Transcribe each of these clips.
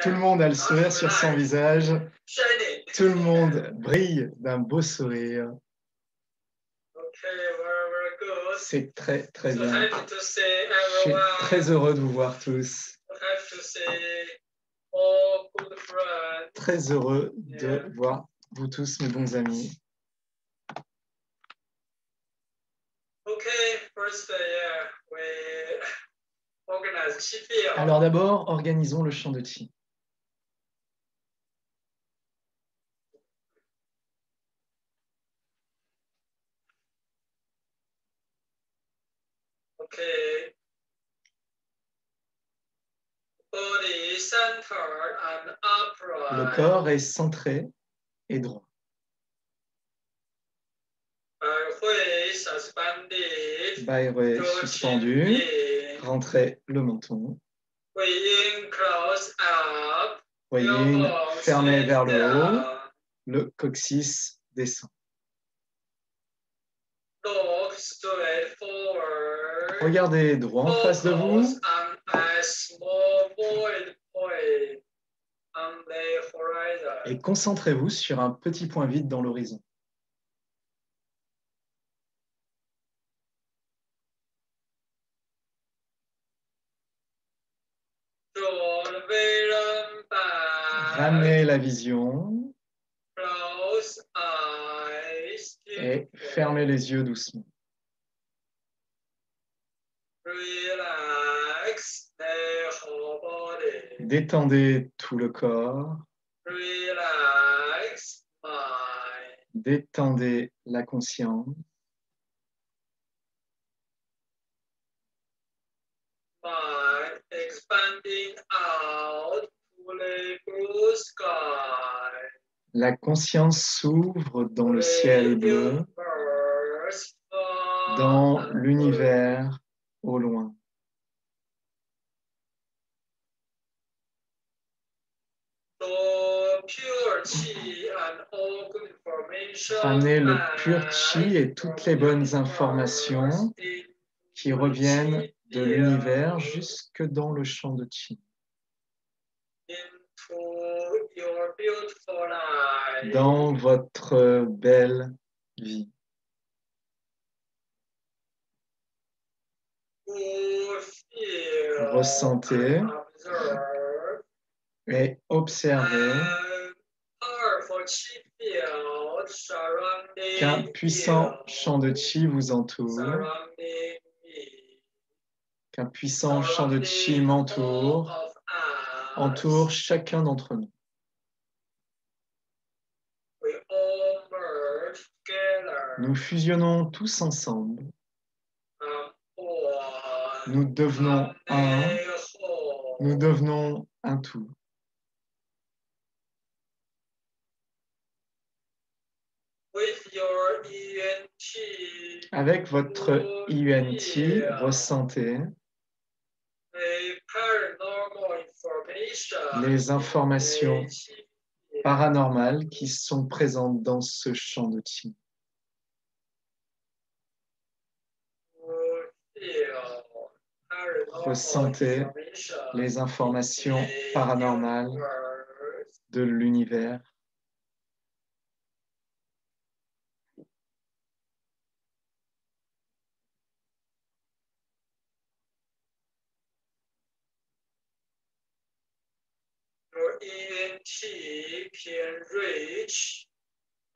Tout le monde a le sourire sur son visage. Tout le monde brille d'un beau sourire. C'est très, très bien. Je suis très heureux de vous voir tous. Très heureux de voir vous tous, mes bons amis. Alors d'abord, organisons le chant de Qi. Le corps est centré et droit. Bai Hui suspendu, rentrez le menton. Hui Yin fermé vers le haut, le coccyx descend. Regardez droit en face de vous. Et concentrez-vous sur un petit point vide dans l'horizon. Ramenez la vision et fermez les yeux doucement. Détendez tout le corps. Détendez la conscience. La conscience s'ouvre dans le ciel bleu, dans l'univers au loin. Ramenez le pur chi et toutes les bonnes informations qui reviennent de l'univers jusque dans le champ de Qi. Dans votre belle vie. Ressentez et observez qu'un puissant champ de Qi vous entoure, qu'un puissant champ de Qi m'entoure, entoure chacun d'entre nous. Nous fusionnons tous ensemble. Nous devenons un. Nous devenons un tout. Avec votre IUNT, ressentez les informations paranormales qui sont présentes dans ce champ de Qi. Ressentez les informations paranormales de l'univers.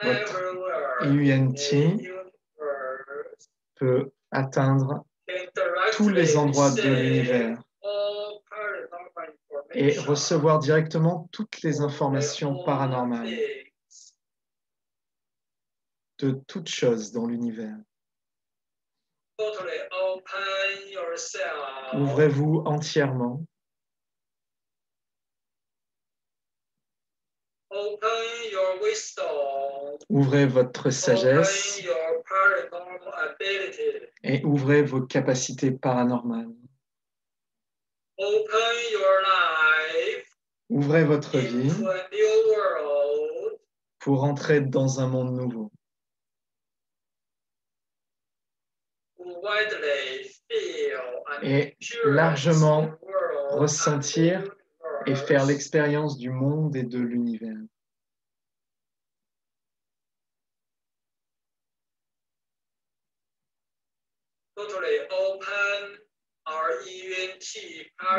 Votre IUNT peut atteindre tous les endroits de l'univers et recevoir directement toutes les informations paranormales de toutes choses dans l'univers. Ouvrez-vous entièrement. Ouvrez votre sagesse et ouvrez vos capacités paranormales. Ouvrez votre vie pour entrer dans un monde nouveau. Et largement ressentir et faire l'expérience du monde et de l'univers.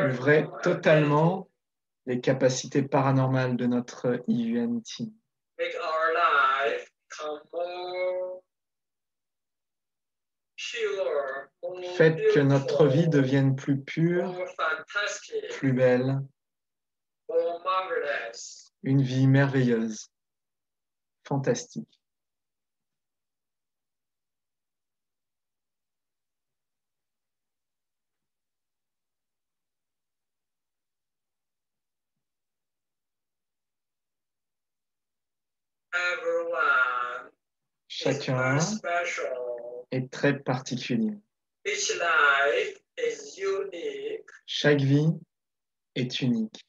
Ouvrez totalement les capacités paranormales de notre IUNT. Faites que notre vie devienne plus pure, plus belle, une vie merveilleuse, fantastique. Chacun est très particulier. Chaque vie est unique.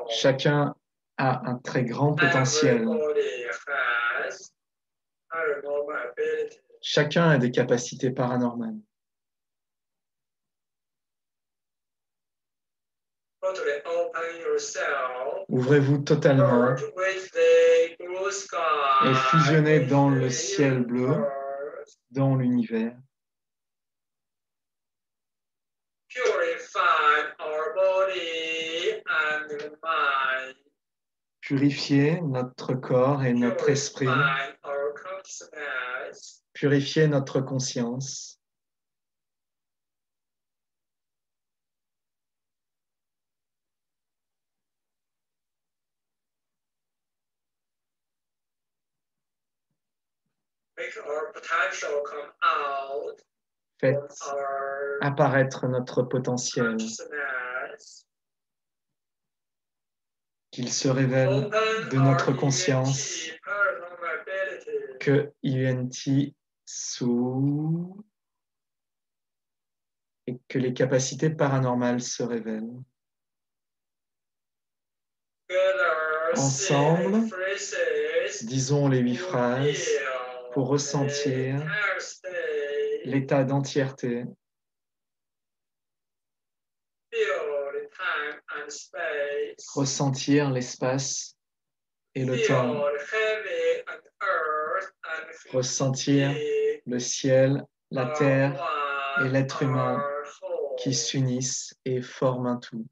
Chacun a un très grand potentiel. Chacun a des capacités paranormales. Ouvrez-vous totalement et fusionnez dans le ciel bleu, dans l'univers. Purifiez notre corps et notre esprit. Purifiez notre conscience. Faites apparaître notre potentiel, qu'il se révèle de notre conscience, que IUNT s'ouvre et que les capacités paranormales se révèlent. Ensemble, disons les 8 phrases pour ressentir l'état d'entièreté, ressentir l'espace et le temps, ressentir le ciel, la terre et l'être humain qui s'unissent et forment un tout.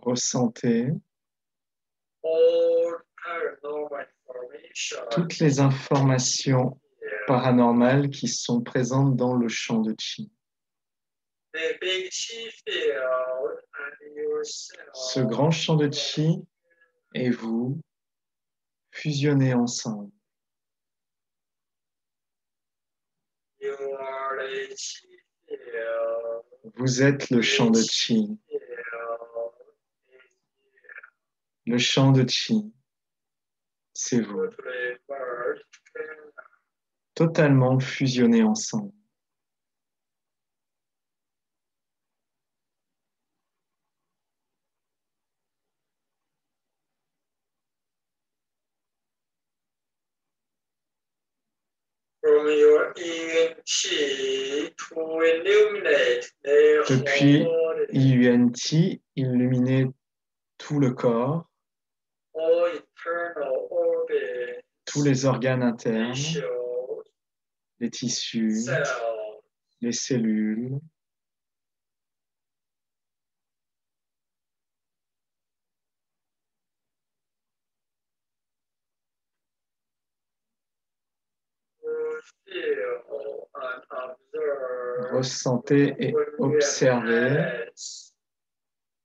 Ressentez toutes les informations paranormales qui sont présentes dans le champ de Qi. Ce grand champ de Qi et vous fusionnez ensemble. Vous êtes le champ de Qi. Le champ de Qi, c'est vous. Totalement fusionnés ensemble. Depuis IUNT, illuminez tout le corps, tous les organes internes, les tissus, les cellules, ressentez et observez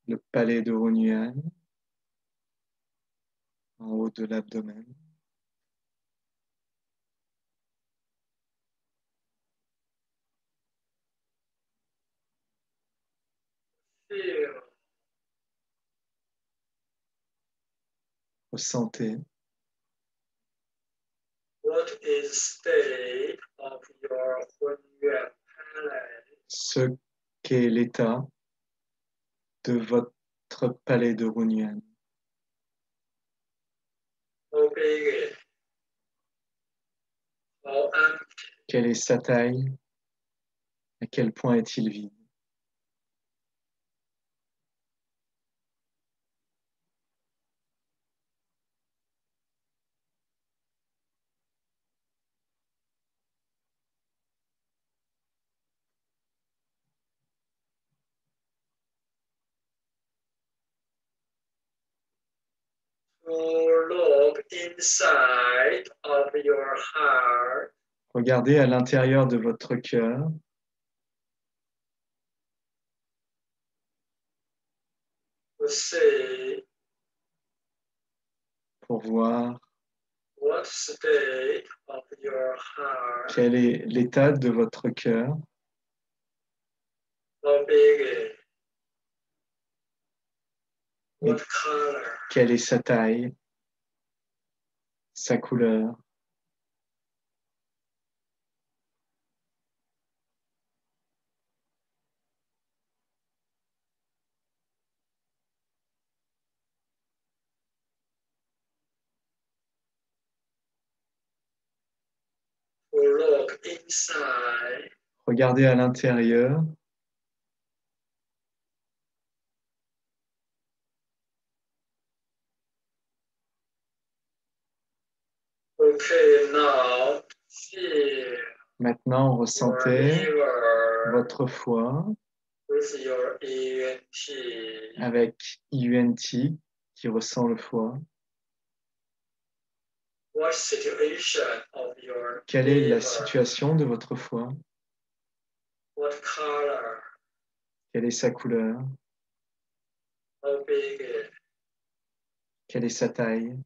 le palais de Hunyuan en haut de l'abdomen. Ressentez ce qu'est l'état de votre palais de Hunyuan. Quelle est sa taille? À quel point est-il vide? Regardez à l'intérieur de votre cœur pour voir quel est l'état de votre cœur, et quelle est sa taille, sa couleur. Regardez à l'intérieur maintenant, ressentez votre foie avec IUNT qui ressent le foie. Quelle est la situation de votre foie? Quelle est sa couleur? how big it is. Quelle est sa taille?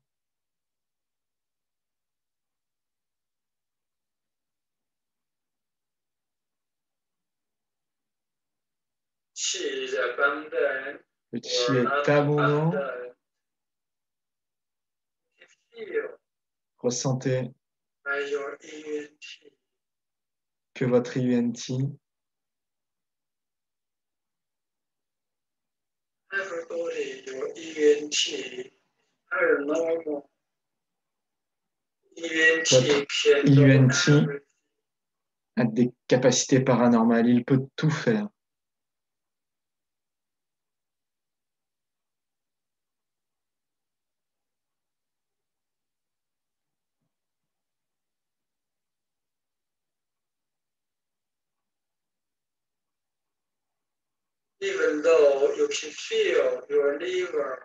Qi is abundant Le chi or est not abondant. abundant. Feel Ressentez by your ENT. que votre IUNT, Everybody, your ENT, paranormal. ENT votre can do IUNT everything. a des capacités paranormales. Il peut tout faire. Even though you can feel your liver,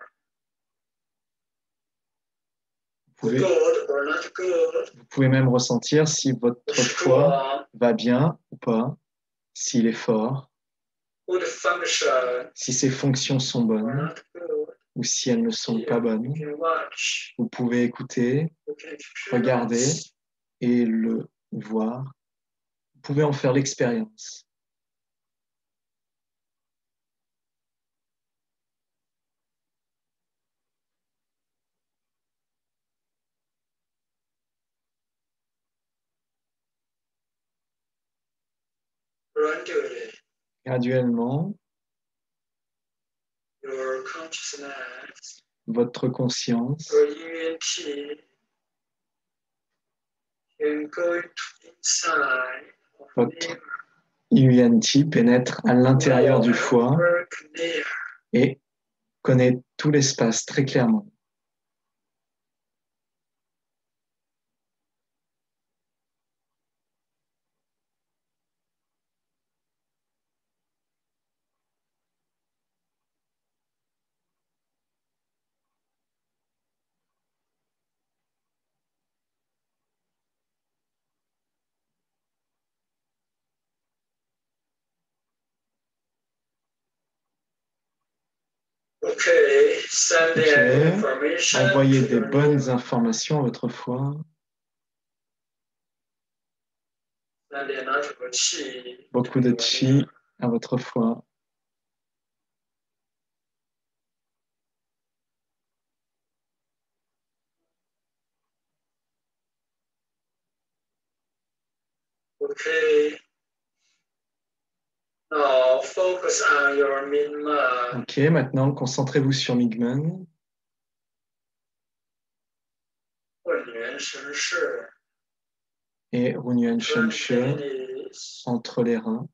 Vous pouvez, good or not good, vous pouvez même ressentir si votre foie strong, va bien ou pas, s'il est fort, good function si ses fonctions sont or bonnes not good. ou si elles ne sont pas bonnes. You can watch, Vous pouvez écouter, you can regarder experience. et le voir. Vous pouvez en faire l'expérience. Gradually, Graduellement, your consciousness, votre conscience, your ENT can go inside of votre liver. IUNT pénètre à l'intérieur du foie Work there. et connaît tout l'espace très clairement. Okay, send Ok, the information envoyez to des your bonnes liver. informations à votre foie, Send enough of qi beaucoup to de your chi liver. à votre foie. Okay. Now focus on your Minma. Ok, maintenant concentrez-vous sur Migmen, Hunyuan Shen Shi. et Runyuan Shen Shi Knees. entre les reins.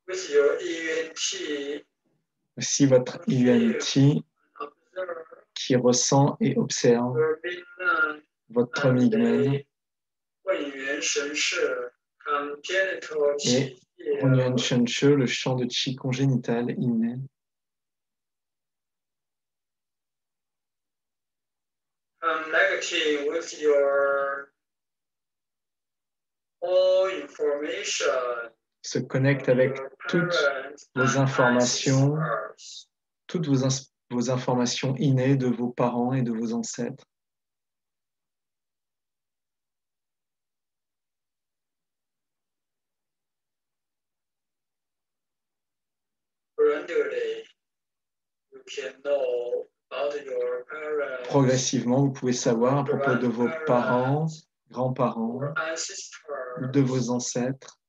With your ENT, Aussi votre IUNT observe qui ressent et observe your Minma votre and Migmen the Hunyuan Shen Shi congenital et qi Runyuan field. Shen Shi, le champ de chi congénital inné. Connecting with your all information. Se connecte avec toutes vos informations, vos informations innées de vos parents et de vos ancêtres. Progressivement, vous pouvez savoir à propos de vos parents, grands-parents ou de vos ancêtres.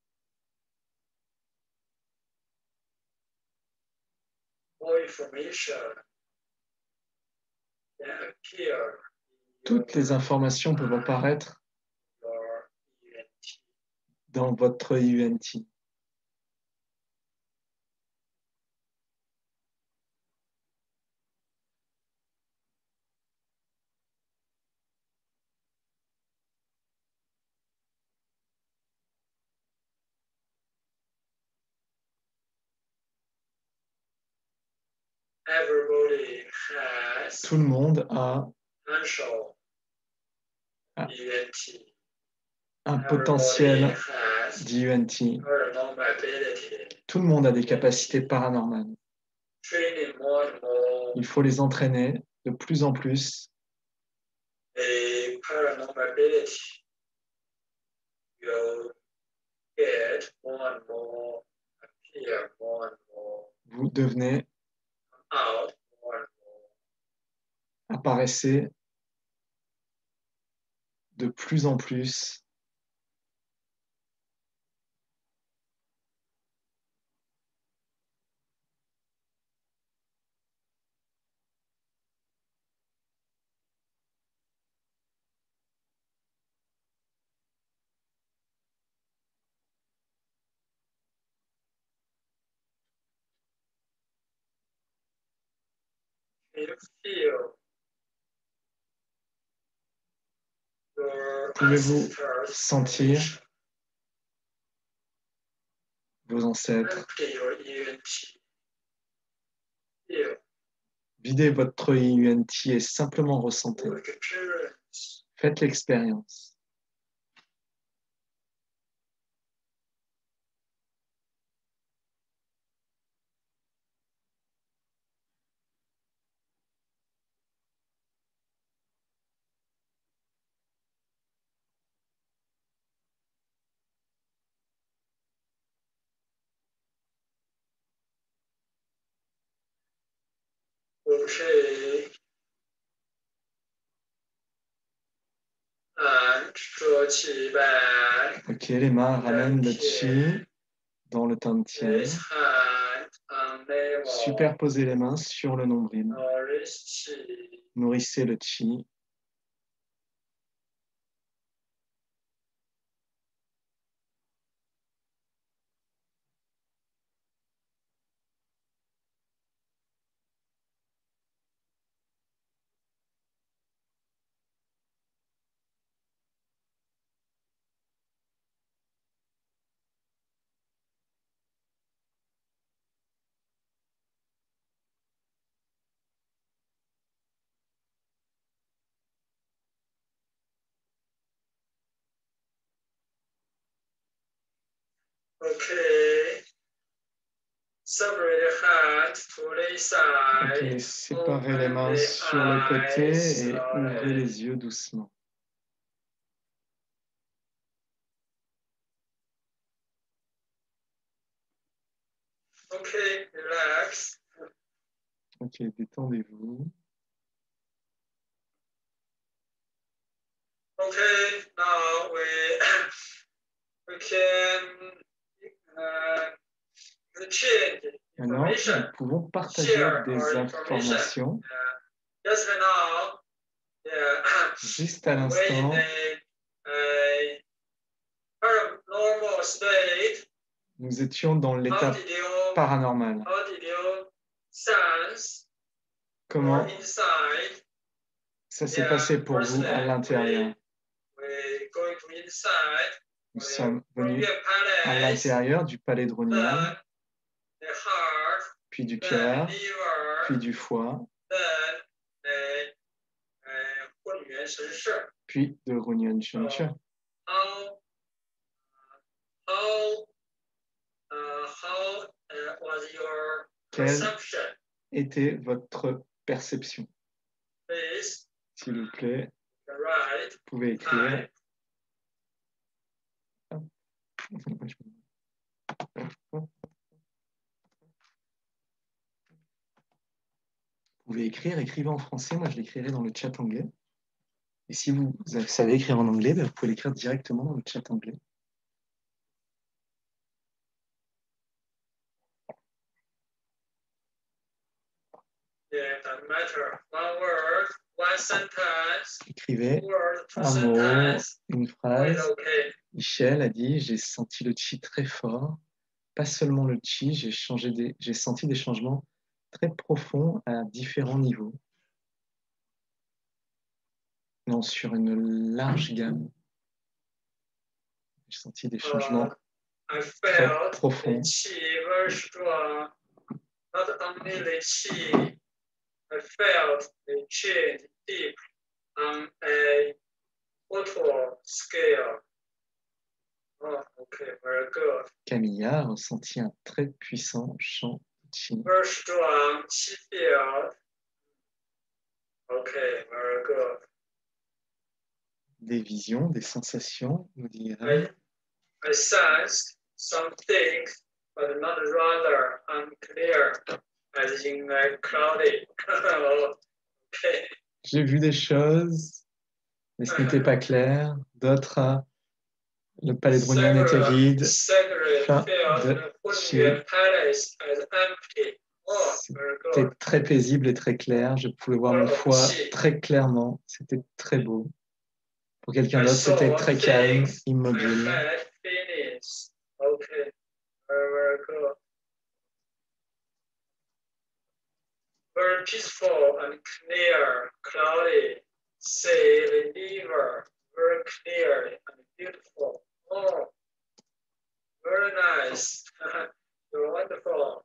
Toutes les informations peuvent apparaître dans votre IUNT. Tout le monde a un potentiel d'IUNT. Tout le monde a des capacités paranormales. Il faut les entraîner de plus en plus. Vous devenez, apparaissez de plus en plus. Pouvez-vous sentir vos ancêtres? Videz votre IUNT et simplement ressentez. Faites l'expérience. Ok, les mains ramènent le chi dans le tantien. Superposez les mains sur le nombril. Nourrissez le chi. Ok, séparez les mains sur le côté et ouvrez les yeux doucement. Ok, relax. Ok, détendez-vous. Ok, now we can change. Maintenant, nous pouvons partager des informations. Juste à l'instant, nous étions dans l'état paranormal. Comment ça s'est passé pour vous à l'intérieur? Nous sommes venus à l'intérieur du palais de Runyan, puis du cœur, puis du foie, puis de Runyan Shenche. Quelle était votre perception? S'il vous plaît, vous pouvez écrire. Vous pouvez écrire, écrivez en français, moi je l'écrirai dans le chat anglais. Et si vous savez écrire en anglais, vous pouvez l'écrire directement dans le chat anglais. Écrivez un mot, une phrase. Michel a dit, j'ai senti le chi très fort. Pas seulement le chi, j'ai senti des changements très profonds à différents niveaux. Non, sur une large gamme. J'ai senti des changements très profonds. I felt a change deep on a total scale. Okay, very good. Camilla a ressenti un très puissant champ de chi. Very strong chi field. Okay, very good. Des visions, des sensations, nous dit I sensed some things, but not rather unclear, as in like cloudy. Okay. J'ai vu des choses, mais ce n'était pas clair. D'autres, le palais de Brunian était vide. Fin de chi. C'était très paisible et très clair. Je pouvais voir mon foie très clairement. C'était très beau. Pour quelqu'un d'autre, c'était très calme, immobile. Okay, very good. Very peaceful and clear, cloudy. Say the river, very clear and beautiful. Oh, very nice. You're wonderful.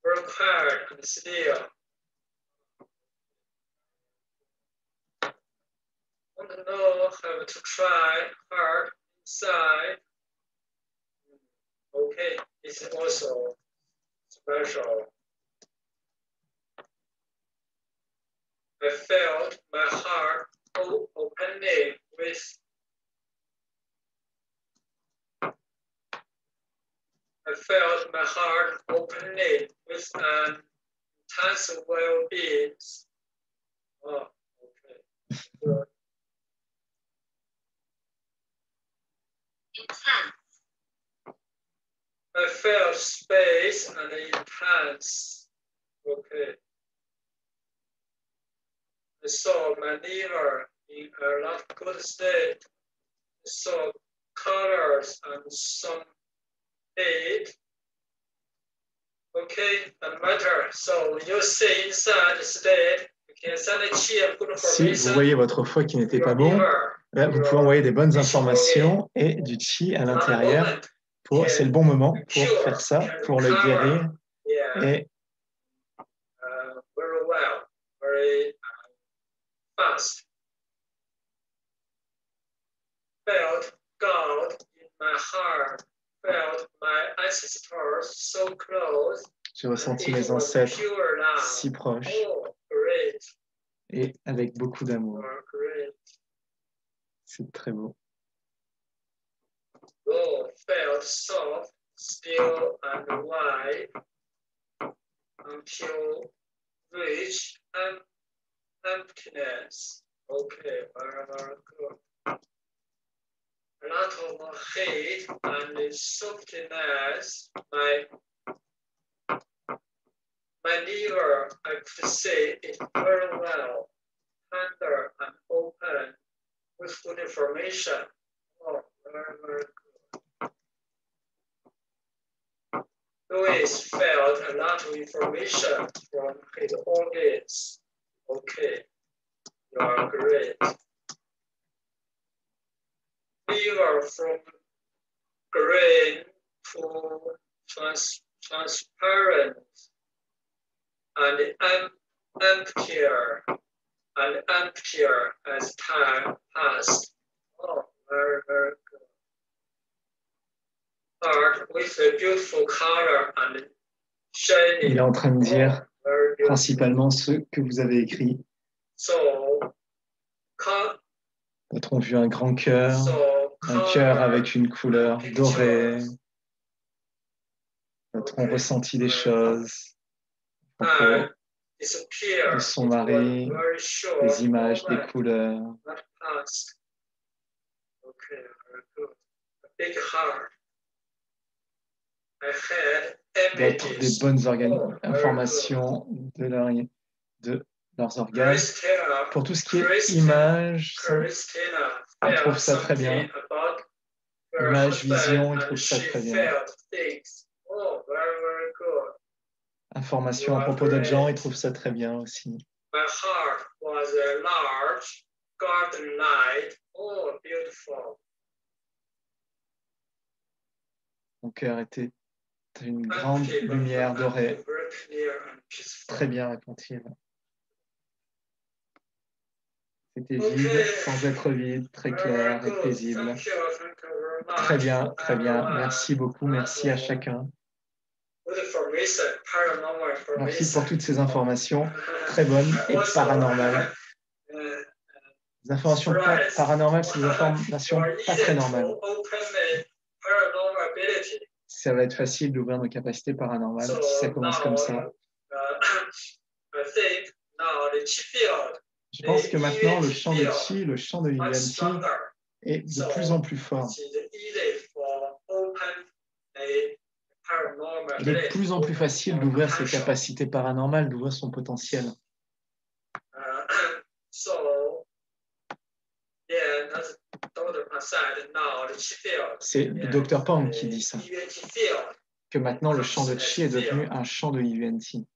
Very quiet and still. Want to know how to try hard inside. Okay, it's also special. I felt my heart opening with an intense well-being. Oh, okay. Good. I felt space and intense. Okay. I saw my liver in a not good state. I saw colors and some heat. Okay, no matter. So you see inside the state, you can send a chi and good Si information. vous voyez votre foie qui n'était pas bon, là, vous pouvez envoyer des bonnes informations et du chi à l'intérieur. C'est le bon moment pour faire ça, pour le guérir. Et very well, very fast. Felt God in my heart, felt my ancestors so close. J'ai ressenti mes ancêtres si proches et avec beaucoup d'amour. C'est très beau. Oh, felt soft, still and wide until reach and emptiness. Okay, very good. A lot of hate and softness. My liver, I could say it very well, tender and open with good information. Oh, very, very good. Louis felt a lot of information from his audience. Okay, you are great. Liver from green to transparent and emptier as time passed. Oh, very, very good. Heart with a beautiful color and shiny. Il est en train de dire principalement ce que vous avez écrit. D'autres ont vu un grand cœur, un cœur avec une couleur dorée. D'autres ont ressenti des choses à propos de son mari, des images, des couleurs. D'autres des bonnes informations de leurs organes. Pour tout ce qui est image, ils trouvent ça très bien. Image, vision, ils trouvent ça très bien. Information à propos d'autres gens, ils trouvent ça très bien aussi. My heart was a large garden light. Oh, beautiful. Mon cœur était une grande lumière dorée. Très bien, répond-il. C'était vide, sans être vide, très clair et paisible. Très bien, très bien. Merci beaucoup, merci à chacun. Merci pour toutes ces informations très bonnes et paranormales. Les informations paranormales, c'est des informations pas très normales. Ça va être facile d'ouvrir nos capacités paranormales si ça commence comme ça. Je pense que maintenant, le champ de Qi, le champ de Yuan-Ti est de plus en plus fort. Il est de plus en plus facile d'ouvrir ses capacités paranormales, d'ouvrir son potentiel. C'est le docteur Pang qui dit ça, que maintenant le champ de Qi est devenu un champ de Yuan-Ti.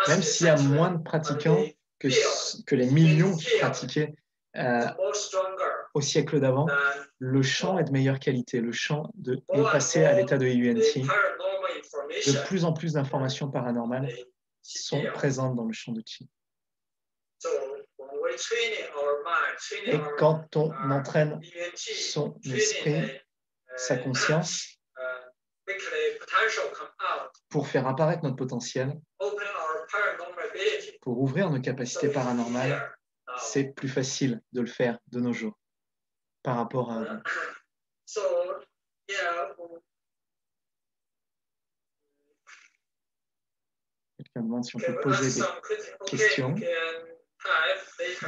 Même s'il y a moins de pratiquants que les millions qui pratiquaient au siècle d'avant, le champ est de meilleure qualité. Le champ est passé à l'état de Yuan-Ti. De plus en plus d'informations paranormales sont présentes dans le champ de Qi. Et quand on entraîne son esprit, sa conscience, pour faire apparaître notre potentiel, pour ouvrir nos capacités paranormales, c'est plus facile de le faire de nos jours par rapport à avant. Quelqu'un demande si on peut poser des questions.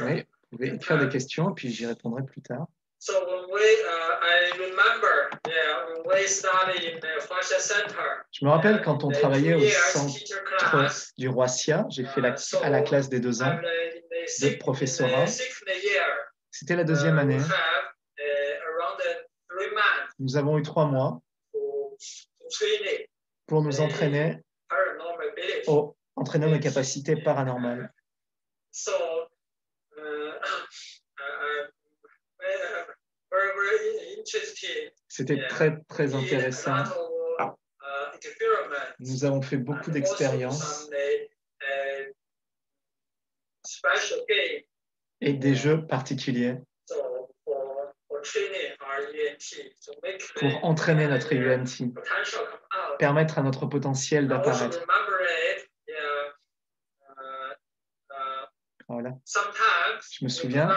Oui, vous pouvez écrire des questions et puis j'y répondrai plus tard. Je me rappelle quand on travaillait au centre du Roi Xia, j'ai fait à la classe des 2 ans de professorat. C'était la 2e année. Nous avons eu 3 mois pour nous entraîner entraîner nos capacités paranormales. C'était très, très intéressant. Nous avons fait beaucoup d'expériences et des jeux particuliers pour entraîner notre Yuan-Ti, permettre à notre potentiel d'apparaître. Voilà. Je me souviens,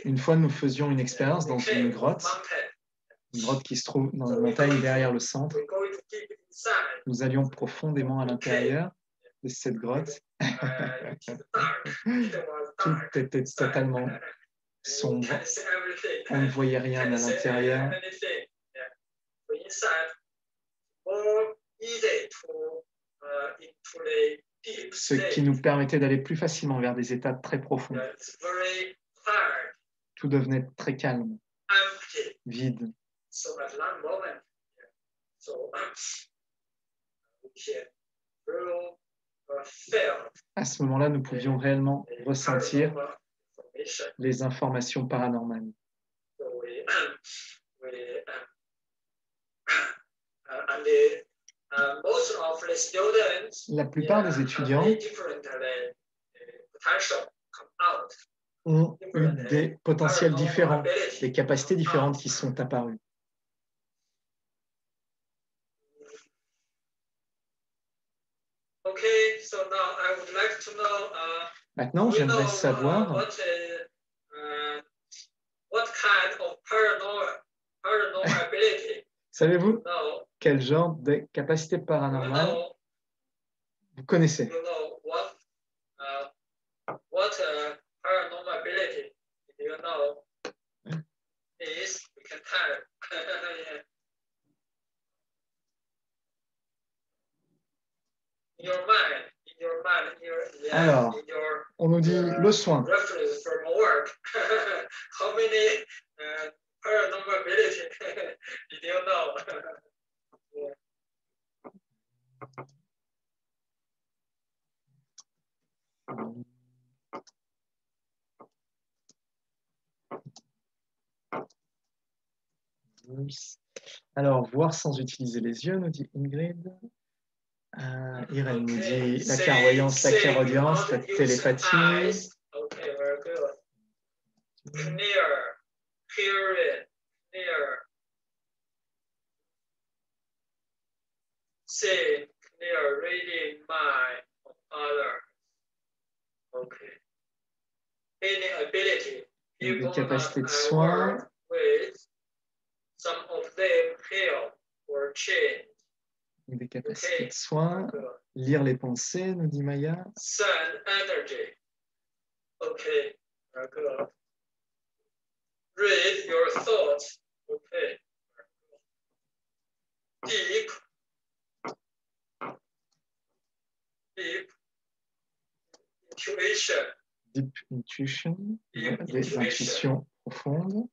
une fois nous faisions une expérience dans une grotte qui se trouve dans la montagne derrière le centre. Nous allions profondément à l'intérieur de cette grotte. Tout était totalement sombre. On ne voyait rien à l'intérieur. Ce qui nous permettait d'aller plus facilement vers des états très profonds. Tout devenait très calme, vide. À ce moment-là, nous pouvions réellement ressentir les informations paranormales. La plupart des étudiants ont eu des potentiels différents, des capacités différentes qui sont apparues. Maintenant, j'aimerais savoir savez-vous quel genre de capacité paranormale vous connaissez? Alors, on nous dit le soin. tous. Alors, voir sans utiliser les yeux, nous dit Ingrid. Irène nous dit la clairvoyance, la clairaudience, la télépathie. Okay, very good. Clear, hearing, clear. Seeing, clear, reading mind of others. Okay. Any ability. Des capacités de soins. With some of them heal or change. Des capacités de soins. Lire les pensées, nous dit Maya. Send energy. Okay, very good. Read your thoughts. Okay. Deep intuition. Deep intuition, des intuitions profondes.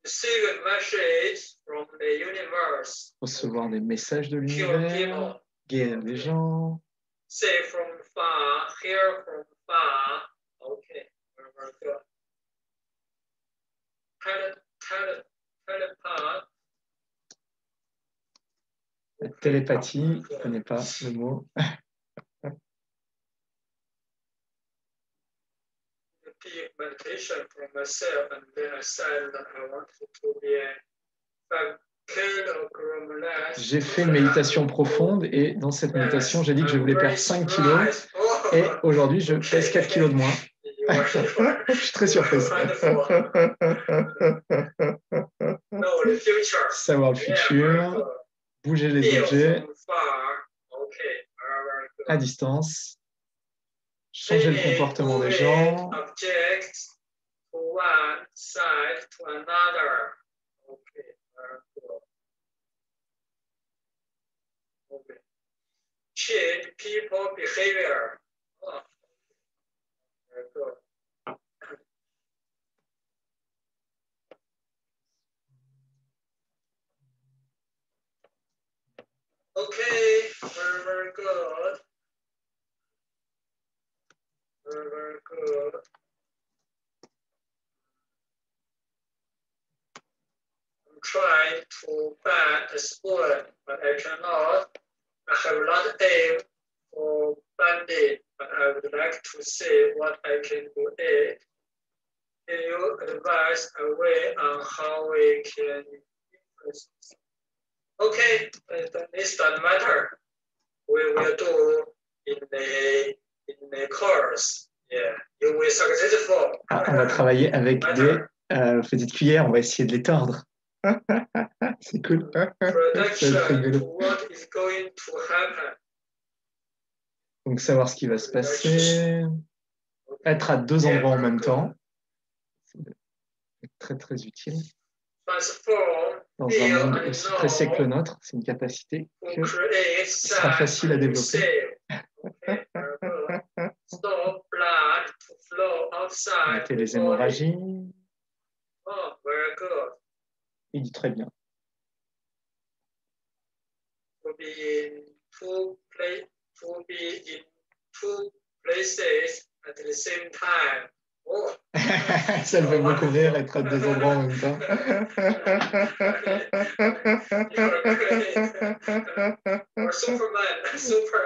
Receive a message from the universe. Recevoir des messages de l'univers, guérir les gens. See from far, hear from far. Okay, very good. Telepath. La télépathie, je ne connais pas le mot. Deep meditation for myself, and then I said that I wanted to be a kilogram less. J'ai fait une méditation profonde et dans cette méditation, j'ai dit que je voulais perdre 5 kilos et aujourd'hui, je pèse 4 kilos de moins. Je suis très surprise. Savoir le futur, bouger les objets à distance. Changer le comportement des gens. Change people behavior. Oh, very good. Okay, very, very good. Very, very good. I'm trying to ban a spoon, but I cannot. I have not aim for banding, but I would like to see what I can do it. Can you advise a way on how we can influence? Okay, this doesn't matter. We will do in the course. Yeah, you will successful. On va travailler avec des petites cuillères, on va essayer de les tordre. C'est cool. What is going to happen? Donc savoir ce qui va se passer, être à deux endroits en même temps, c'est très très utile. Dans un monde aussi précis que le nôtre, c'est une capacité qui sera facile à développer. Arrêter les hémorragies. Il dit très bien. To be in two places at the same time. Oh. Ça le fait beaucoup rire, être à deux endroits en même temps. Or Superman, super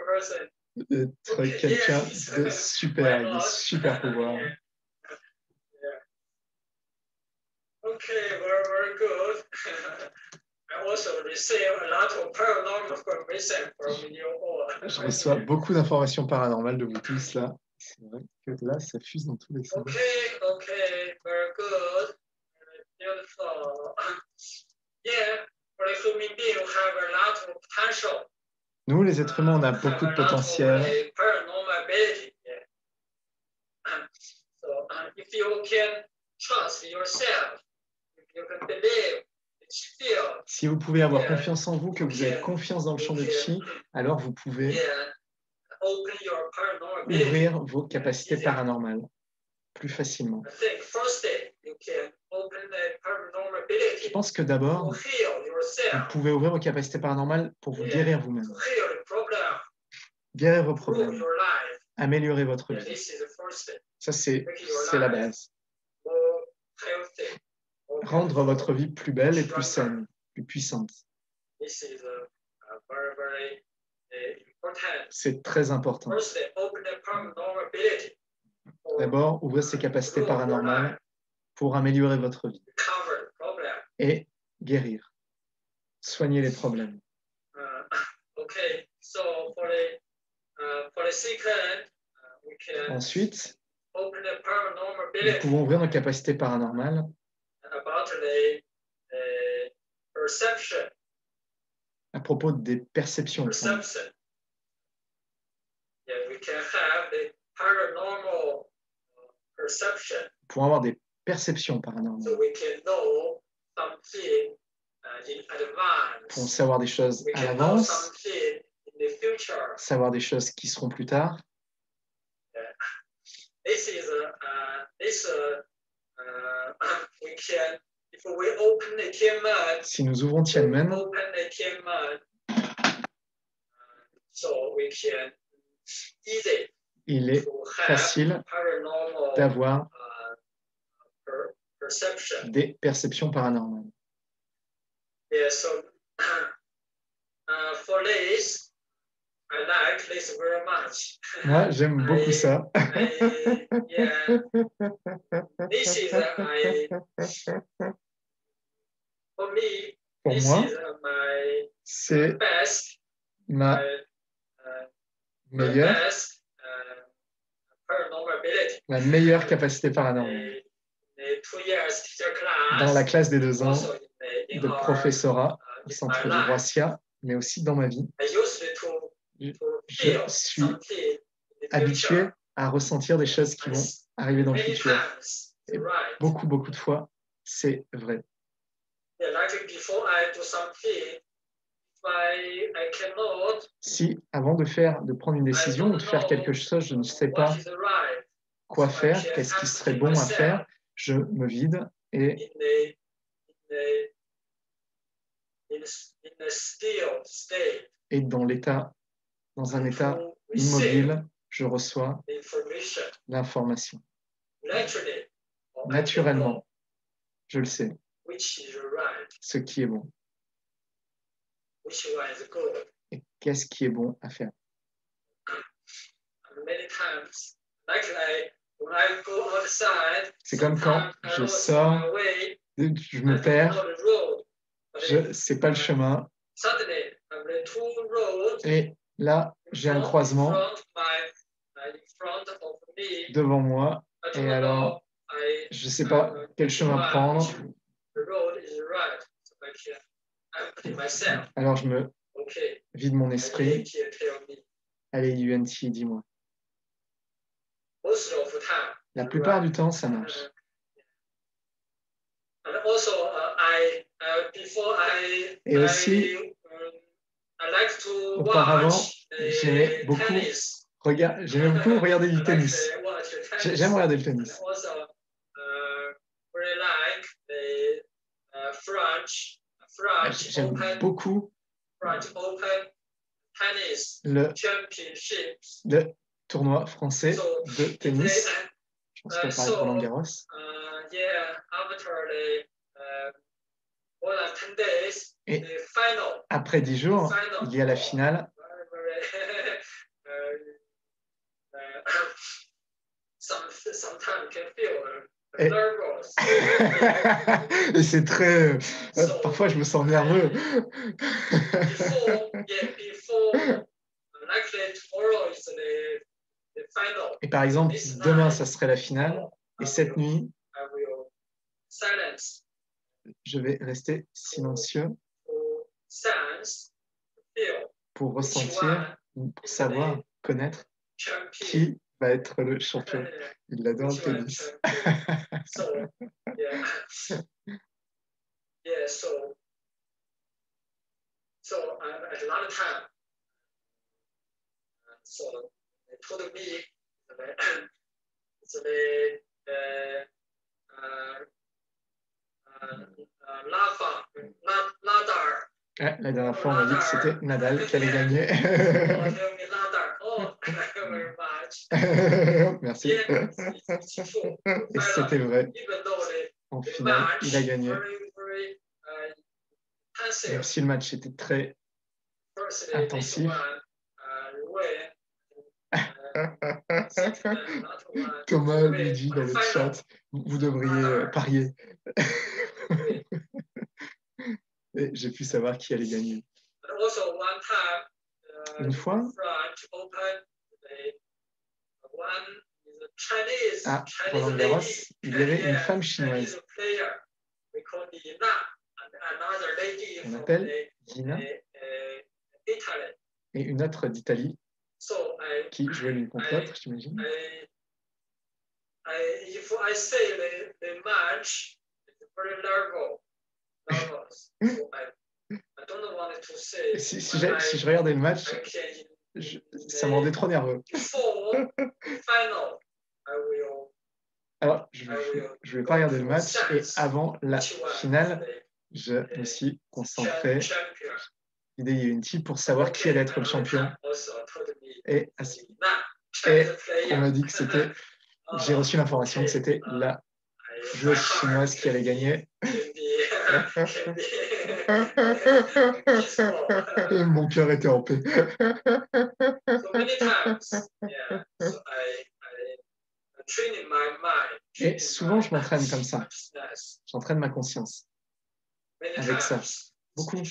person. Être quelqu'un de super, avec des super pouvoirs. Okay, very, very good. I also receive a lot of paranormal information from you all. Je reçois beaucoup d'informations paranormales de vous tous là. C'est vrai que là, ça fuse dans tous les sens. Okay, very good. Beautiful. Yeah, for a human being, you have a lot of potential. Nous, les êtres humains, on a beaucoup de potentiel. Paranormal ability. Yeah. So, if you can trust yourself, if you can believe. Si vous pouvez avoir confiance en vous, que vous avez confiance dans le champ de chi, alors vous pouvez ouvrir vos capacités paranormales plus facilement. Je pense que d'abord, vous pouvez ouvrir vos capacités paranormales pour vous guérir vous-même. Guérir vos problèmes. Améliorer votre vie. Ça, c'est la base. rendre votre vie plus belle et plus saine, plus puissante. C'est très important. D'abord, ouvrez ses capacités paranormales pour améliorer votre vie et guérir, soigner les problèmes. Ensuite, nous pouvons ouvrir nos capacités paranormales à propos des perceptions. Pour avoir des perceptions paranormales. Pour savoir des choses à l'avance, savoir des choses qui seront plus tard. Si nous ouvrons Tianmen, il est facile d'avoir des perceptions paranormales. Moi, j'aime beaucoup ça. Pour moi, c'est ma meilleure capacité paranormale. Dans la classe des 2 ans de professorat au centre du Roissia, mais aussi dans ma vie, je suis habitué à ressentir des choses qui vont arriver dans le futur. Et beaucoup de fois, c'est vrai. Si, avant de prendre une décision ou de faire quelque chose, je ne sais pas quoi faire, qu'est-ce qui serait bon à faire, je me vide et dans un état immobile, je reçois l'information. Naturellement, je le sais, ce qui est bon. Et qu'est-ce qui est bon à faire? C'est comme quand je sors, je me perds, je ne sais pas le chemin. Et là, j'ai un croisement devant moi. Et alors, je ne sais pas quel chemin prendre. Alors, je me vide mon esprit. Allez, Yuan-Ti, dis-moi. La plupart du temps, ça marche. Et aussi, auparavant, j'aimais beaucoup regarder du tennis. J'aime regarder le tennis. J'aime beaucoup le tournoi français de tennis. Je pense qu'on parle de Roland Garros. Et après 10 jours, il y a la finale. Et c'est très... parfois, je me sens nerveux. Et par exemple, demain, ça serait la finale. Et cette nuit, je vais rester silencieux pour ressentir, pour savoir, connaître qui va être le champion. Il adore le tennis. La dernière fois, on m'a dit que c'était Nadal qui allait gagner. Merci. Et c'était vrai. En finale, il a gagné. Même si le match était très intensif. Thomas lui dit dans le chat, vous devriez parier. Et j'ai pu savoir qui allait gagner. Une fois, à Roland Garros, il y avait une femme chinoise. On appelle Gina et une autre d'Italie qui jouait l'une contre l'autre, j'imagine. Si je regardais le match, ça me rendait trop nerveux. Alors, je ne vais pas regarder le match et avant la finale, je me suis concentré. L'idée, il y a une team pour savoir qui allait être le champion. Et on m'a dit que c'était. J'ai reçu l'information que c'était la joueuse chinoise qui allait gagner. Mon cœur était en paix. Et souvent, je m'entraîne comme ça. J'entraîne ma conscience avec ça. Beaucoup.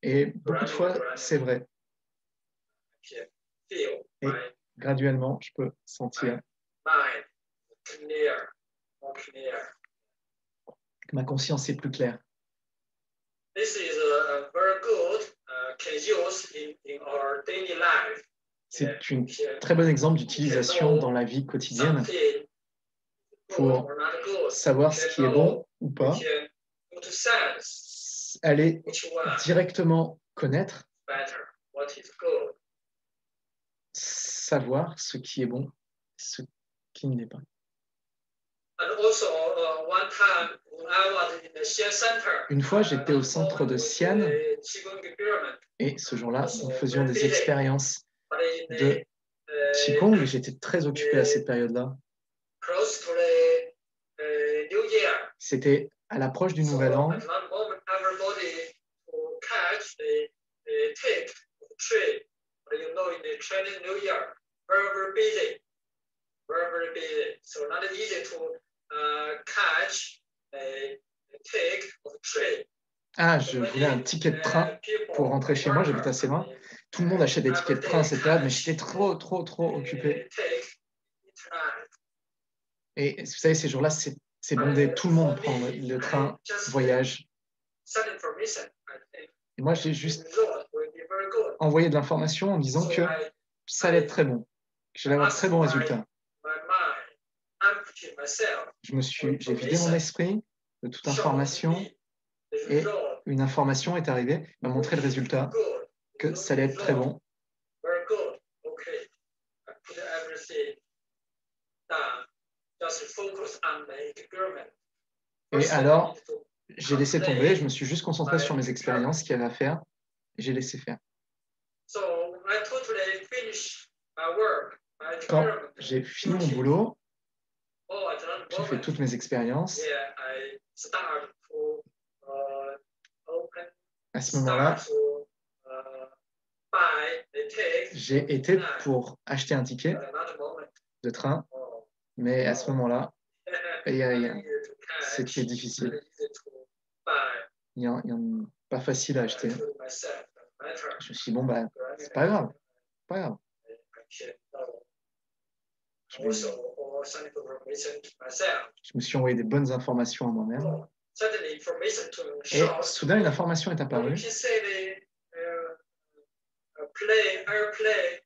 Et beaucoup de fois, c'est vrai. Et graduellement, je peux sentir que ma conscience est plus claire. C'est un très bon exemple d'utilisation dans la vie quotidienne pour savoir ce qui est bon ou pas, aller directement connaître, savoir ce qui est bon, ce qui ne l'est pas. Une fois, j'étais au centre de Xi'an et ce jour-là, nous faisions des expériences de Qigong et j'étais très occupé à cette période-là. C'était à l'approche du Nouvel An. Ah, je voulais un ticket de train pour rentrer chez moi, j'habite assez loin. Tout le monde achète des tickets de train à cette période, mais j'étais trop occupé. Et vous savez, ces jours-là, c'est bondé, tout le monde prend le train, voyage. Et moi, j'ai juste envoyé de l'information en disant que ça allait être très bon, que j'allais avoir de très bons résultats. J'ai vidé mon esprit de toute information et une information est arrivée, m'a montré le résultat, que ça allait être très bon. Et alors, j'ai laissé tomber, je me suis juste concentré sur mes expériences qu'il y avait à faire et j'ai laissé faire. Quand j'ai fini mon boulot, j'ai fait toutes mes expériences. À ce moment-là, j'ai été pour acheter un ticket de train, mais à ce moment-là, c'était difficile. Il y a pas facile à acheter. Je me suis dit, bon, c'est pas grave. Pas grave. Je me suis envoyé des bonnes informations à moi-même. Et soudain, une information est apparue.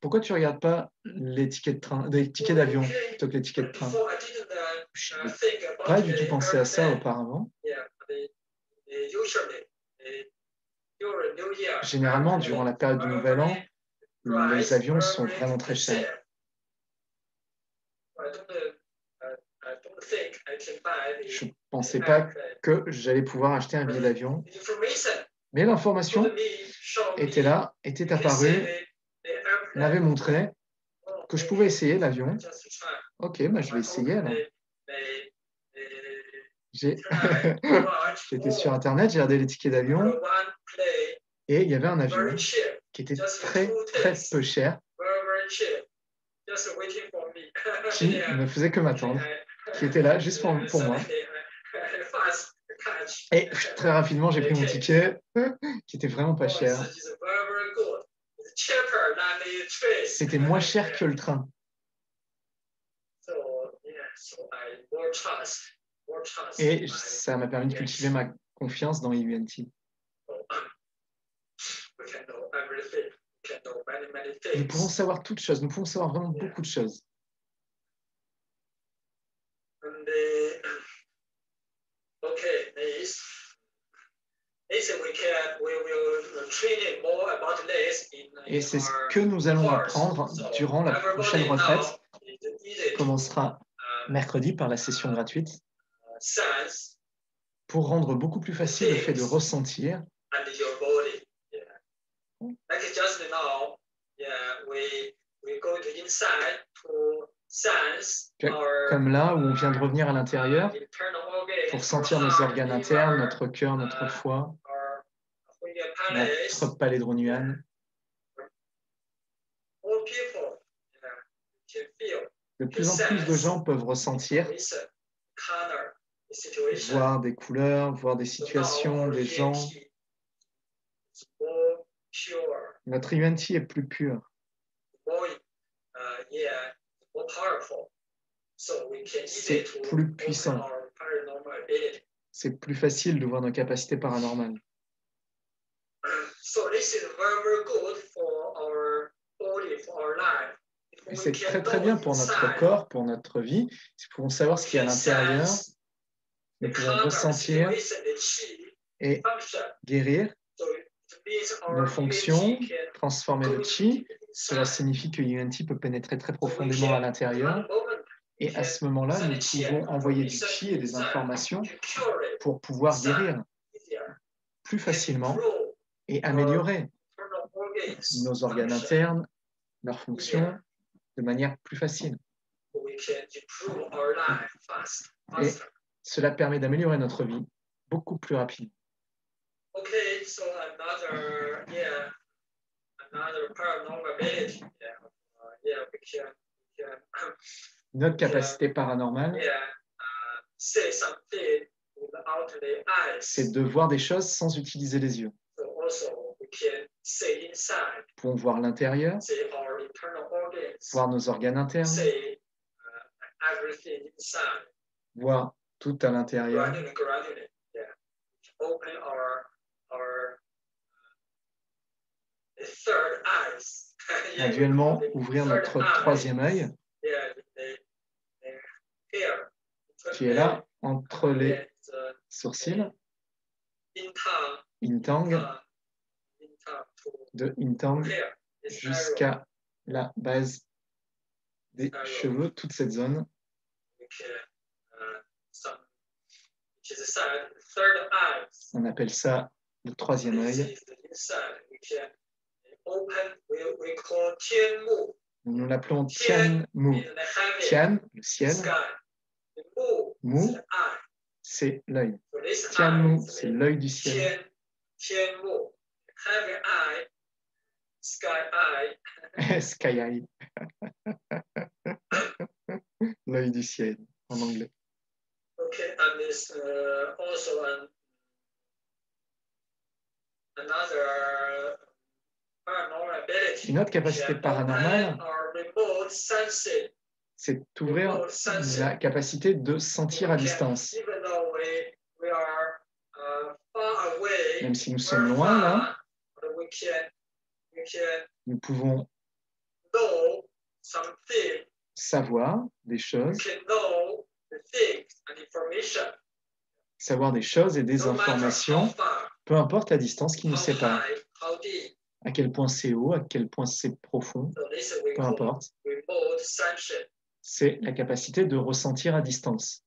Pourquoi tu ne regardes pas les tickets de train, les tickets d'avion plutôt que les tickets de train? Je n'ai pas du tout pensé à ça auparavant. Généralement, durant la période du Nouvel An, les avions sont vraiment très chers. Je ne pensais pas que j'allais pouvoir acheter un billet d'avion. Mais l'information était là, était apparue, m'avait montré que je pouvais essayer l'avion. Ok, je vais essayer alors. J'étais sur Internet, j'ai regardé les tickets d'avion et il y avait un avion qui était très, très peu cher, qui ne faisait que m'attendre, qui était là juste pour moi. Et très rapidement, j'ai pris mon ticket, qui était vraiment pas cher. C'était moins cher que le train. Et ça m'a permis de cultiver ma confiance dans UNT. Nous pouvons savoir toutes choses, nous pouvons savoir vraiment beaucoup de choses. Et c'est ce que nous allons apprendre durant la prochaine retraite, qui commencera mercredi par la session gratuite, pour rendre beaucoup plus facile le fait de ressentir. Comme là où on vient de revenir à l'intérieur pour sentir nos organes internes, notre cœur, notre foie, notre palais de Ronuan. De plus en plus de gens peuvent ressentir, voir des couleurs, voir des situations, des gens. Notre UNT est plus pur. C'est plus puissant. C'est plus facile de voir nos capacités paranormales. Et c'est très très bien pour notre corps, pour notre vie. Si nous pouvons savoir ce qu'il y a à l'intérieur, nous pouvons ressentir et guérir nos fonctions, transformer le chi. Cela signifie que UNT peut pénétrer très profondément à l'intérieur. Et à ce moment-là, nous pouvons envoyer du chi et des informations pour pouvoir guérir plus facilement et améliorer nos organes internes, leurs fonctions, de manière plus facile. Et cela permet d'améliorer notre vie beaucoup plus rapidement. Notre capacité paranormale, c'est de voir des choses sans utiliser les yeux. Nous pouvons voir l'intérieur, voir nos organes internes, voir tout à l'intérieur. Graduellement, ouvrir notre troisième œil, qui est là, entre les sourcils, Intang, de Intang jusqu'à la base des cheveux, toute cette zone. On appelle ça le troisième œil. Nous l'appelons Tian Mu. Tian, le ciel. Mu, c'est l'œil. Tian Mu, c'est l'œil du ciel. Sky Eye. L'œil du ciel, en anglais. Okay, and there's also another paranormal ability. Une autre capacité paranormale, c'est d'ouvrir la capacité de sentir à distance. Même si nous sommes loin, là, nous pouvons savoir des choses, savoir des choses et des informations, peu importe la distance qui nous sépare. À quel point c'est haut, à quel point c'est profond, peu importe. C'est la capacité de ressentir à distance.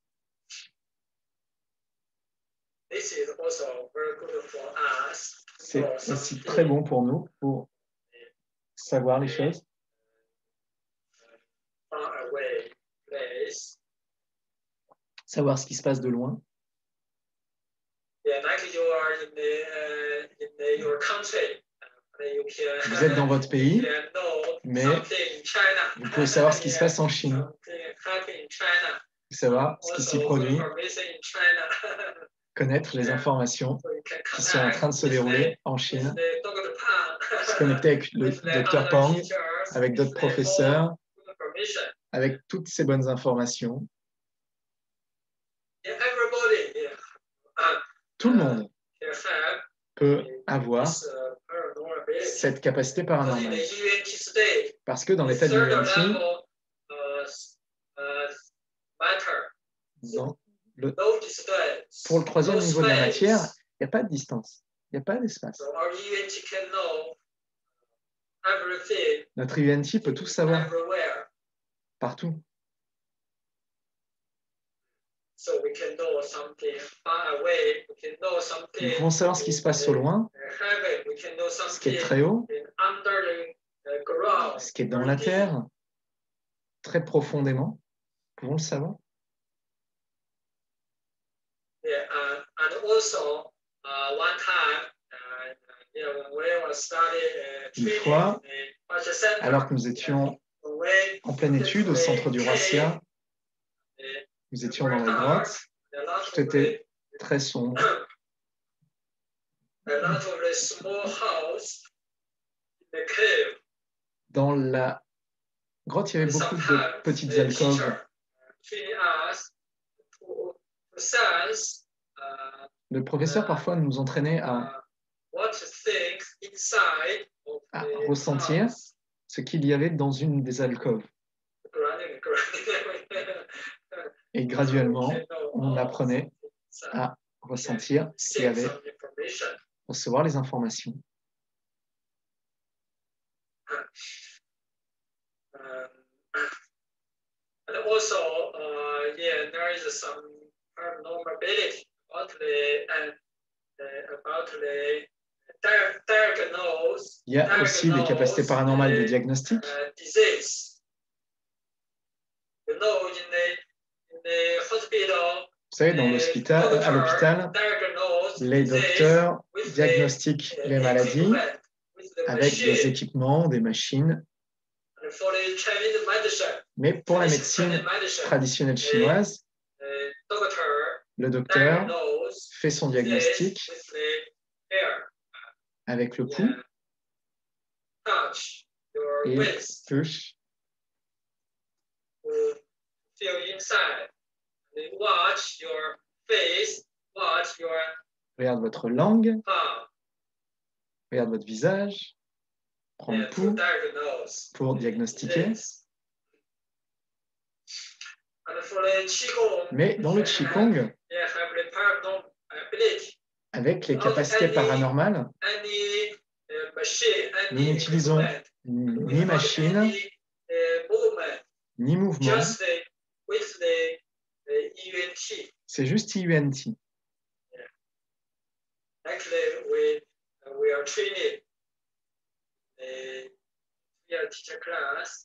C'est aussi très bon pour nous, pour savoir les choses. Savoir ce qui se passe de loin. Vous êtes dans votre pays, mais vous pouvez savoir ce qui se passe en Chine. Vous pouvez savoir ce qui s'y produit, connaître les informations qui sont en train de se dérouler en Chine, se connecter avec le docteur Pang, avec d'autres professeurs, avec toutes ces bonnes informations. Tout le monde peut avoir cette capacité paranormale. Parce que dans l'état du UNT, pour le troisième niveau de la matière, il n'y a pas de distance, il n'y a pas d'espace. Notre UNT peut tout savoir, partout. Nous pouvons savoir ce qui se passe au loin, ce qui est très haut, ce qui est dans la terre, très profondément. Nous pouvons le savoir. Une fois, alors que nous étions en pleine étude au centre du Roissia, nous étions dans les grottes, tout était très sombre. Dans la grotte, il y avait beaucoup de petites alcôves. Le professeur parfois nous entraînait à ressentir ce qu'il y avait dans une des alcôves. Et graduellement, on apprenait à ressentir ce qu'il y avait, recevoir les informations. And also, there is some paranormality about the diagnose. Il y a aussi des capacités paranormales de diagnostic. Vous savez, dans l'hôpital, à l'hôpital, les docteurs diagnostiquent les maladies avec des équipements, des machines. Mais pour la médecine traditionnelle chinoise, le docteur fait son diagnostic avec le pouls et touche. Regarde votre langue, regarde votre visage, prend le pouls pour diagnostiquer. Mais dans le Qigong, avec les capacités paranormales, nous n'utilisons ni machine, ni mouvement. C'est juste IUNT.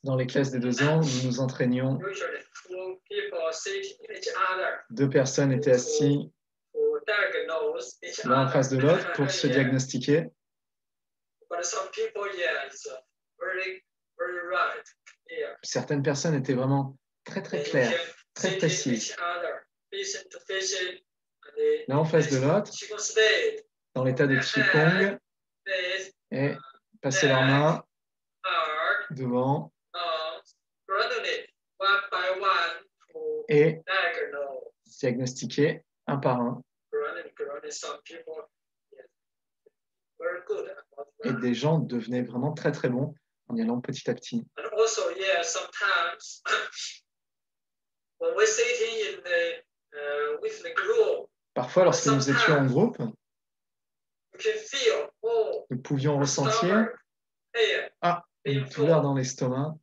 Dans les classes des 2 ans, nous nous entraînions. 2 personnes étaient assises l'un en face de l'autre pour se diagnostiquer. Certaines personnes étaient vraiment très très claires, très précises. L'un en face de l'autre, dans l'état de Qigong, et passer leurs mains devant et diagnostiquer un par un. Et des gens devenaient vraiment très très bons en y allant petit à petit. Parfois, lorsque nous étions en groupe, nous pouvions ressentir une douleur dans l'estomac,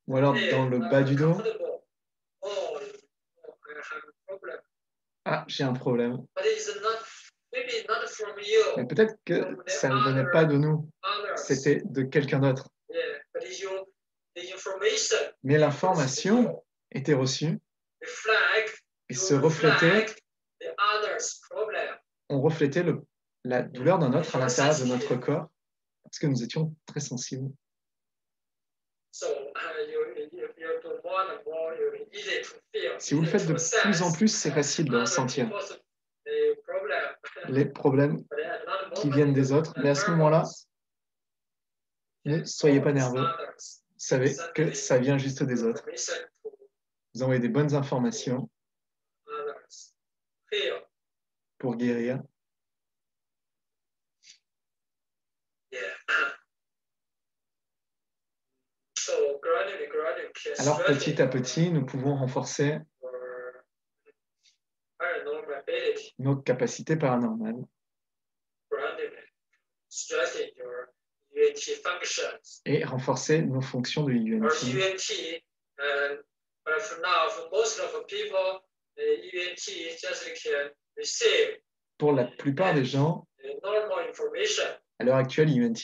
ou alors dans le bas du dos. J'ai un problème. Mais peut-être que ça ne venait pas de nous, c'était de quelqu'un d'autre. Mais l'information était reçue et se refléter, on reflétait la douleur d'un autre à l'intérieur de notre corps parce que nous étions très sensibles. Si vous le faites de plus en plus, c'est facile de ressentir les problèmes qui viennent des autres, mais à ce moment-là, ne soyez pas nerveux. Vous savez que ça vient juste des autres. Vous envoyez des bonnes informations pour guérir. Alors petit à petit, nous pouvons renforcer nos capacités paranormales et renforcer nos fonctions de UNT. Pour la plupart des gens, à l'heure actuelle, UNT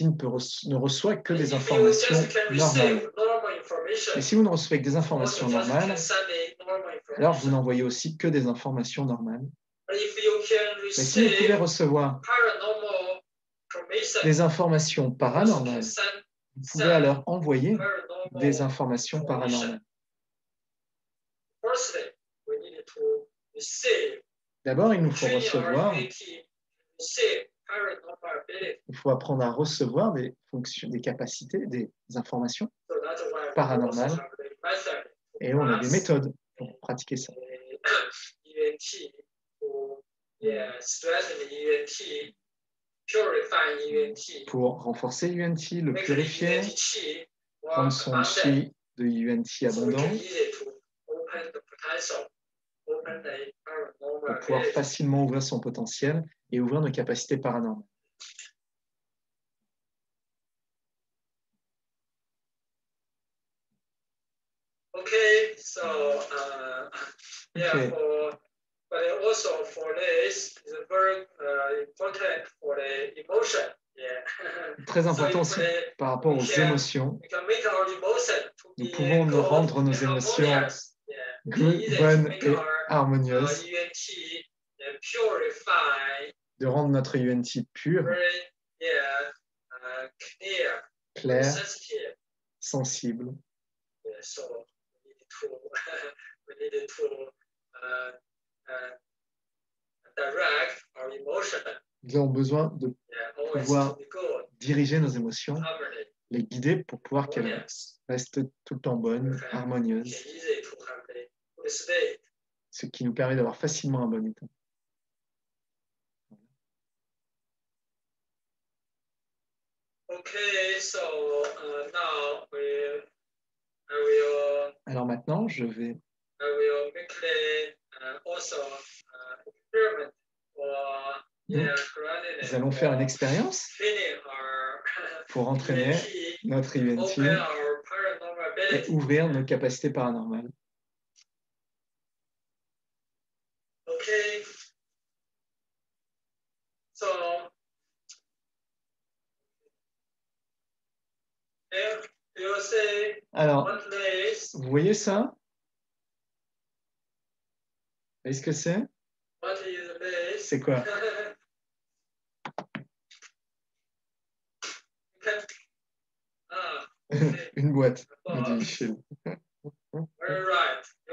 ne reçoit que des informations normales. Et si vous ne recevez que des informations normales, alors vous n'envoyez aussi que des informations normales. Mais si vous pouvez recevoir des informations paranormales, vous pouvez alors envoyer des informations paranormales. D'abord, il nous faut recevoir, il faut apprendre à recevoir des fonctions, des capacités, des informations paranormales. Et on a des méthodes pour pratiquer ça. Pour renforcer UNT, le purifier, rendre son chi de UNT abondant, pour pouvoir facilement ouvrir son potentiel et ouvrir nos capacités paranormales. Okay. But also for this is very important for the emotion. Très important aussi par rapport aux émotions. Nous pouvons nous rendre nos émotions bonnes et harmonieuses, de rendre notre UNT pur, clair, sensible. Nous avons besoin de pouvoir diriger nos émotions, les guider pour pouvoir qu'elles restent tout le temps bonnes, harmonieuses, ce qui nous permet d'avoir facilement un bon état. Alors maintenant, je vais nous allons faire une expérience pour entraîner notre UNT et ouvrir nos capacités paranormales. Alors, vous voyez ça? Est-ce que c'est? C'est quoi? Une boîte, me dit Michel.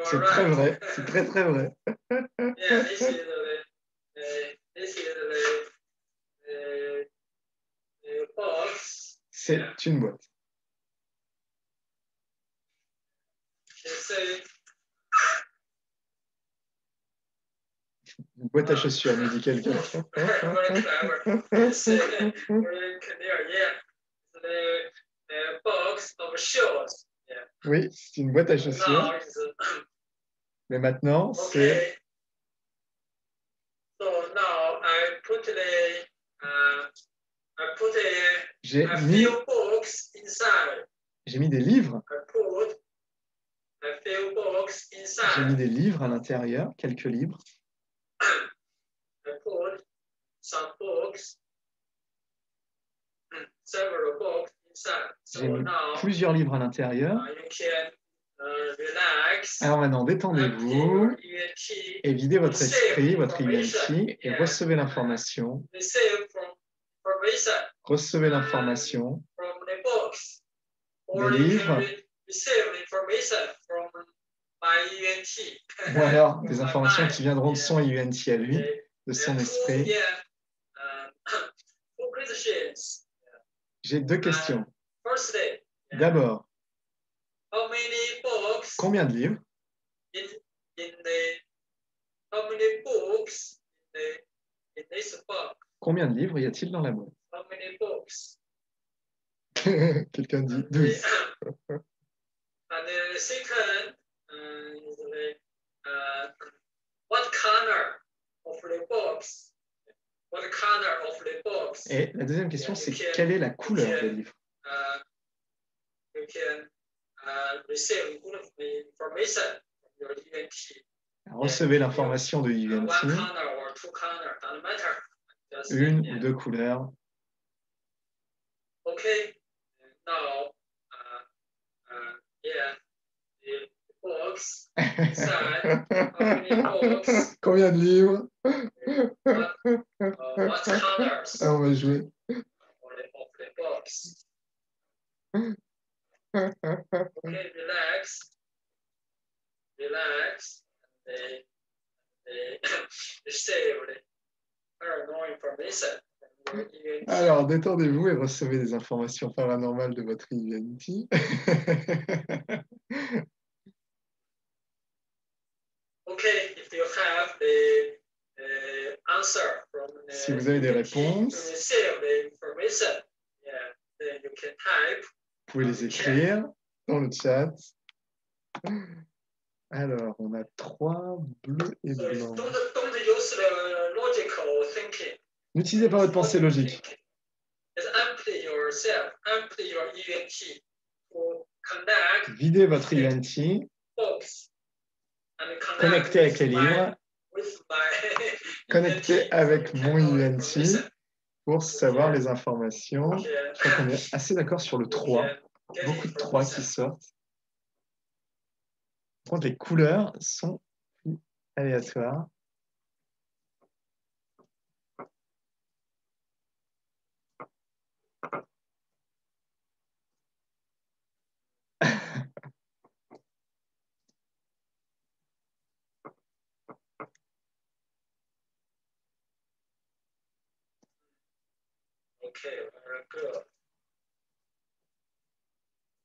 C'est très vrai, c'est très très vrai. C'est une boîte. Une boîte à chaussures, me dit quelqu'un. Oui, c'est une boîte à chaussures. Mais maintenant, c'est... J'ai mis des livres. J'ai mis des livres à l'intérieur, quelques livres. J'ai mis plusieurs livres à l'intérieur. Relax. Alors maintenant, détendez-vous et videz votre esprit, votre INT, et recevez l'information. Recevez l'information des livres, ou alors des informations qui viendront de son INT à lui, de son esprit. J'ai deux questions. D'abord, combien de livres? Combien de livres y a-t-il dans la boîte? Quelqu'un dit 12. And the second is what color of the box? What color of the box? Et la deuxième question, c'est quelle est la couleur des livres? You can receive good information from your ENT. Recevez l'information de ENT, une ou deux couleurs. Okay, now, yeah, the box inside, how many books? Combien de livres? What colors? On va jouer. Of the box. Okay, relax. Relax. Alors, détendez-vous et recevez des informations paranormales de votre ENT. Si vous avez des réponses, vous pouvez les écrire dans le chat. Alors, on a 3 bleus et blancs. N'utilisez pas votre pensée logique. Videz votre ENT. Connectez avec les livres. Connectez avec mon ENT pour savoir les informations. Je crois qu'on est assez d'accord sur le 3. Beaucoup de 3 qui sortent. Par contre, les couleurs sont plus aléatoires. Okay, very good.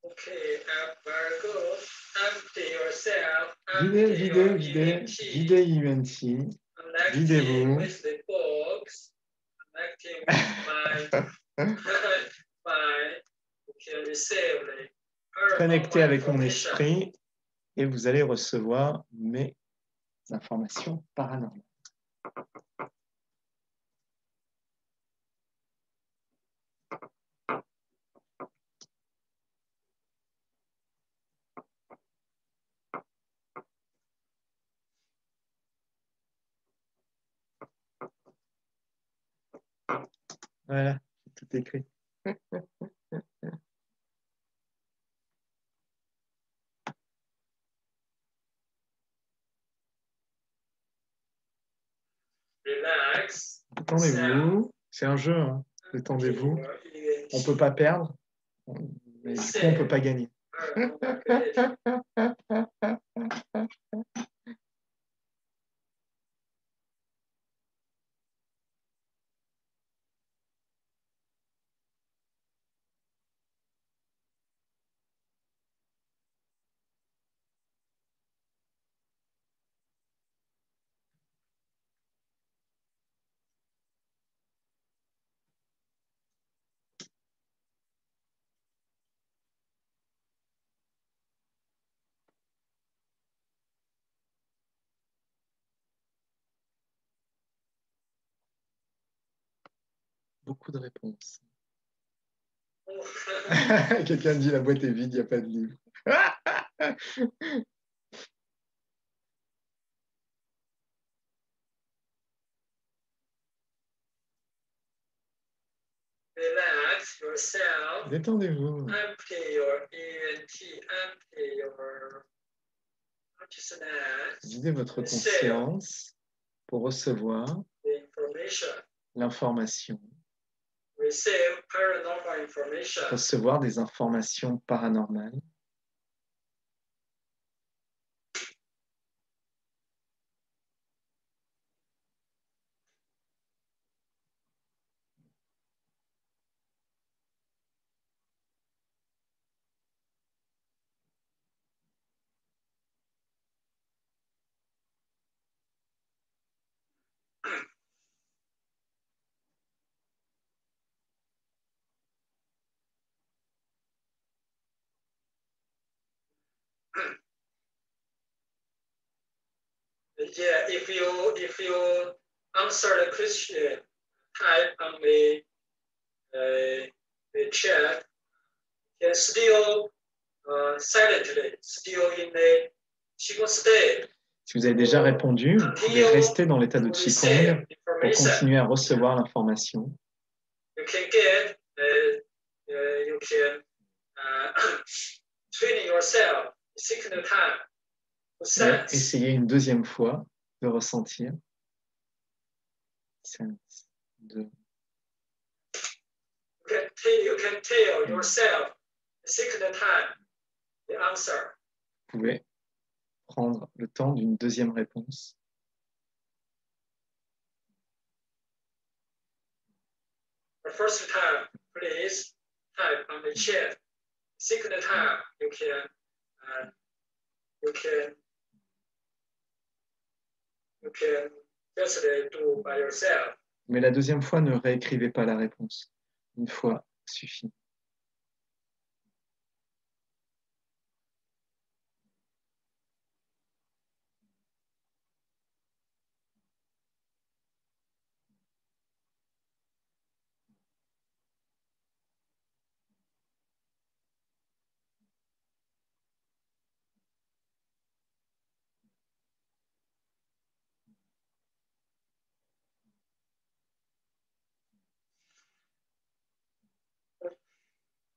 Okay, very good. Empty yourself. Videz ENT. Videz-vous. With the box. Connecting with my you can receive the Connectez avec mon esprit et vous allez recevoir mes informations paranormales. Voilà, tout écrit. Relax. Détendez-vous. C'est un jeu, hein. Détendez-vous. On ne peut pas perdre, mais du coup, on ne peut pas gagner. Beaucoup de réponses. Quelqu'un dit la boîte est vide, il n'y a pas de livre. relax yourself. Détendez-vous. Empty your ENT, empty your consciousness. Videz votre conscience pour recevoir The information. l'information. Receive paranormal information. Recevoir des informations paranormales. Yeah, if you answer the question, type on the chat, you can still silently, still in the Qigong state. Si vous avez déjà répondu, vous pouvez rester dans l'état de Qigong pour continuer à recevoir l'information. You can get, you can train yourself second time to sense. Essayez une deuxième fois de ressentir. Sense. You can tell yourself second time the answer. Vous pouvez prendre le temps d'une deuxième réponse. The first time, please type on the chat. Second time, you can just do by yourself. Mais la deuxième fois, ne réécrivez pas la réponse. Une fois suffit.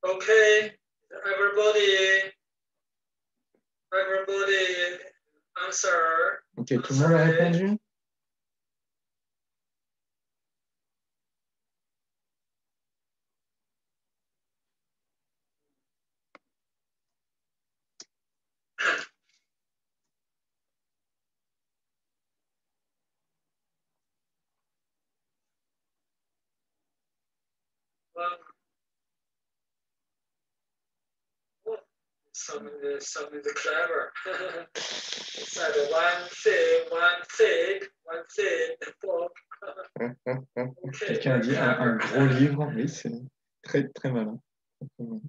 Okay, everybody answer. Ok, tout le monde a répondu? Some is clever. Said one thing, book. Okay. Quelqu'un a dit un gros livre. Oui, c'est très, très malin. Très malin.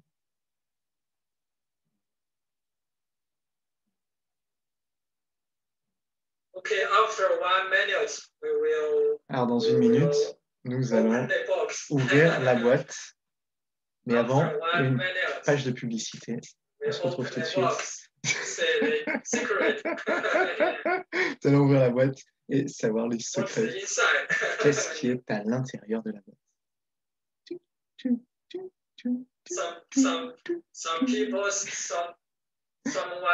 Okay, after 1 minute, we will. Alors, dans une minute, nous allons ouvrir la boîte. Mais avant, une page de publicité. On se retrouve tout de suite. Nous allons ouvrir la boîte et savoir les secrets. Qu'est-ce qui est à l'intérieur de la boîte? Some people, someone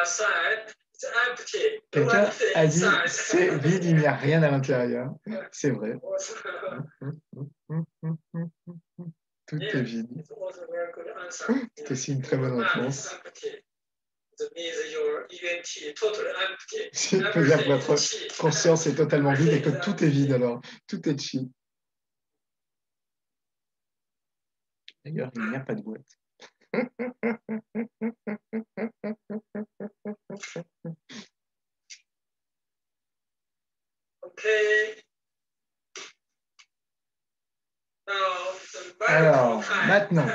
said it's empty. Quelqu'un a dit c'est vide, il n'y a rien à l'intérieur. C'est vrai. Tout est vide. C'est aussi une très bonne réponse. Ça veut dire que votre conscience est totalement vide et que tout est vide alors. Tout est chi. D'ailleurs, il n'y a pas de boîte. Okay. Alors, maintenant.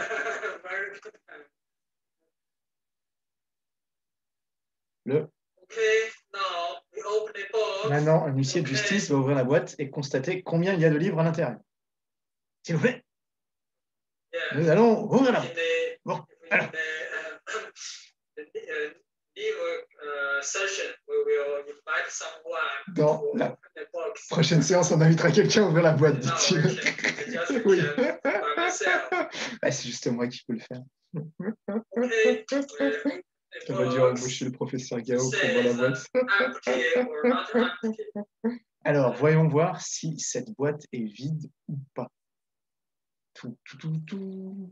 Maintenant, un huissier de justice va ouvrir la boîte et constater combien il y a de livres à l'intérieur. S'il vous plaît. Nous allons ouvrir la boîte. Bon, alors. Dans la prochaine séance, on invitera quelqu'un à ouvrir la boîte, dit-il. Oui. Ah, c'est juste moi qui peux le faire. Okay. J'aurais dû embaucher le professeur Gao pour voir la boîte. Alors, voyons voir si cette boîte est vide ou pas. Tout, tout, tout, tout.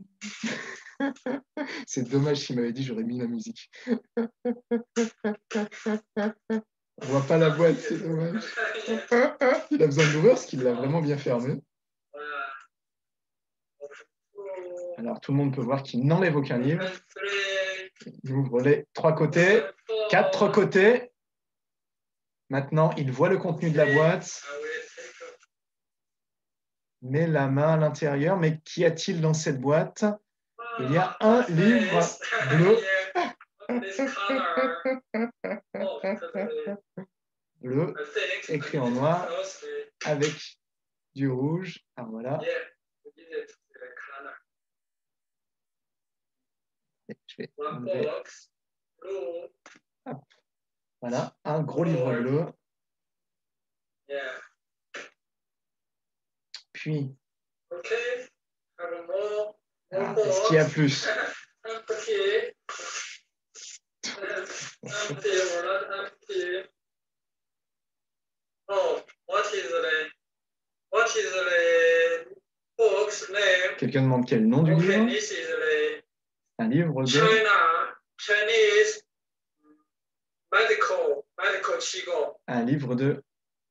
C'est dommage s'il m'avait dit, j'aurais mis la musique. On voit pas la boîte, c'est dommage. Il a besoin d'ouvrir parce qu'il l'a vraiment bien fermé. Alors, tout le monde peut voir qu'il n'enlève aucun livre. Il ouvre les 3 côtés, 4 côtés. Maintenant, il voit le contenu de la boîte. Met la main à l'intérieur. Mais qu'y a-t-il dans cette boîte? Il y a un livre bleu. Bleu, écrit en noir, avec du rouge. Alors voilà. Je vais enlever. Hop. Voilà, un gros livre bleu. Puis, est-ce qu'il y a plus? Quelqu'un demande quel nom du livre? Un livre de Chinese medical Qigong. Un livre de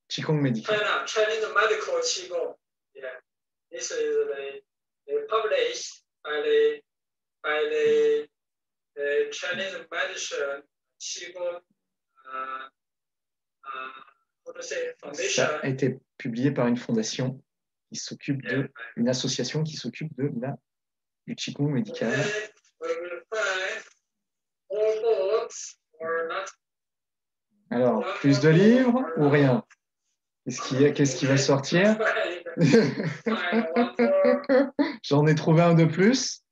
Qigong médical. Chinese medical Qigong. Yeah. This is published by the Chinese medicine Qigong Ça a été publié par une fondation qui s'occupe de, une association qui s'occupe de du Qigong médical. Alors, plus de livres ou rien? Qu'est-ce qui va sortir? J'en ai trouvé un de plus.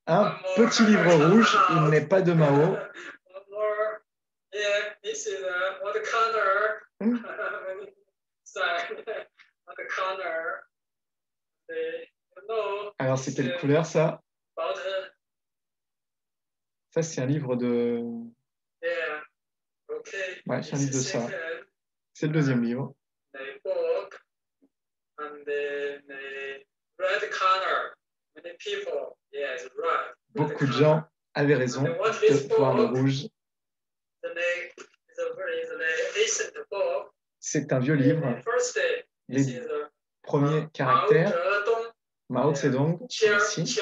Un petit livre rouge, il n'est pas de Mao. Alors, c'est quelle couleur ça? Ça, c'est un livre de... Ouais, c'est un livre de ça. C'est le deuxième livre. Beaucoup de gens avaient raison de voir le rouge. C'est un vieux livre. Les premiers caractères, Mao Zedong, ici.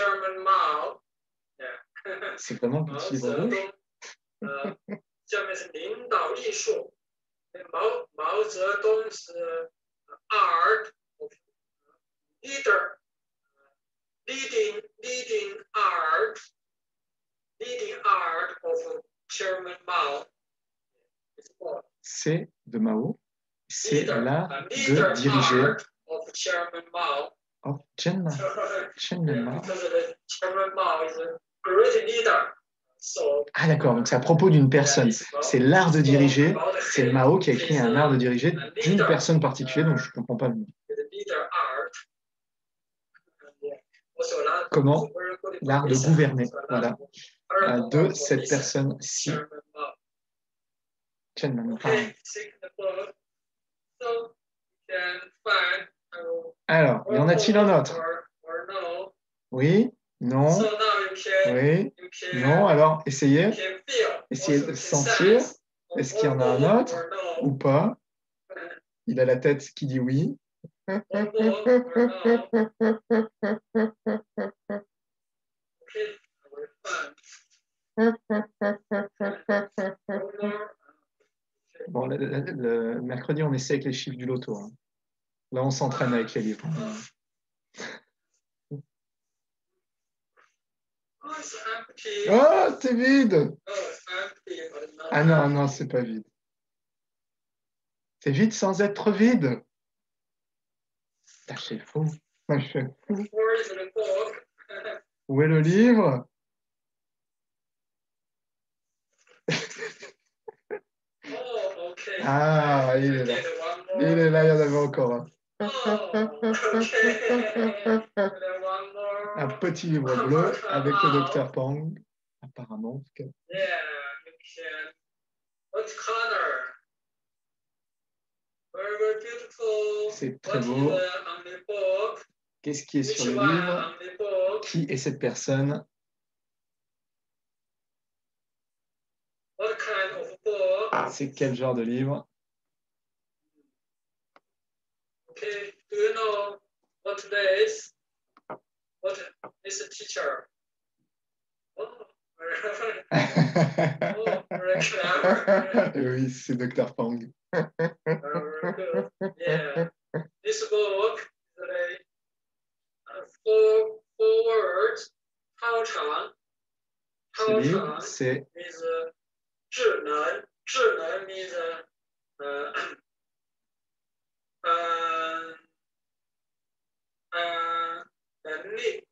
C'est vraiment un petit livre rouge. Mao Zedong's art of leading art of Chairman Mao. C'est de Mao. C'est l'art de diriger. Of Chairman Mao. Of Chairman Mao. Chairman Mao is a great leader. Ah d'accord, donc c'est à propos d'une personne. C'est l'art de diriger. C'est Mao qui a écrit un art de diriger d'une personne particulière, donc je ne comprends pas le nom. Comment? L'art de gouverner, voilà. De cette personne-ci. Chairman Mao. Alors, y en a-t-il un autre? Oui? Non? Oui? Non? Alors, essayez. Essayez de sentir. Est-ce qu'il y en a un autre ou pas? Il a la tête qui dit oui. Bon, le mercredi, on essaie avec les chiffres du loto. Hein. Là, on s'entraîne avec les livres. Oh, c'est vide! Ah non, non, c'est pas vide. C'est vide sans être vide. C'est fou. Où est le livre? Ah, il est là. Il est là, il y en avait encore un. Un petit livre bleu avec le docteur Pang, apparemment en tout cas. C'est très beau. Qu'est-ce qui est sur le livre? Qui est cette personne? C'est quel genre de livre? Okay, do you know what today is? What is a teacher? Oh, very clever. Oui, c'est Dr. Pang. Very good. Yeah. This book is four words. Hao Chang. Ce livre, c'est means 智能. 智能 means intelligent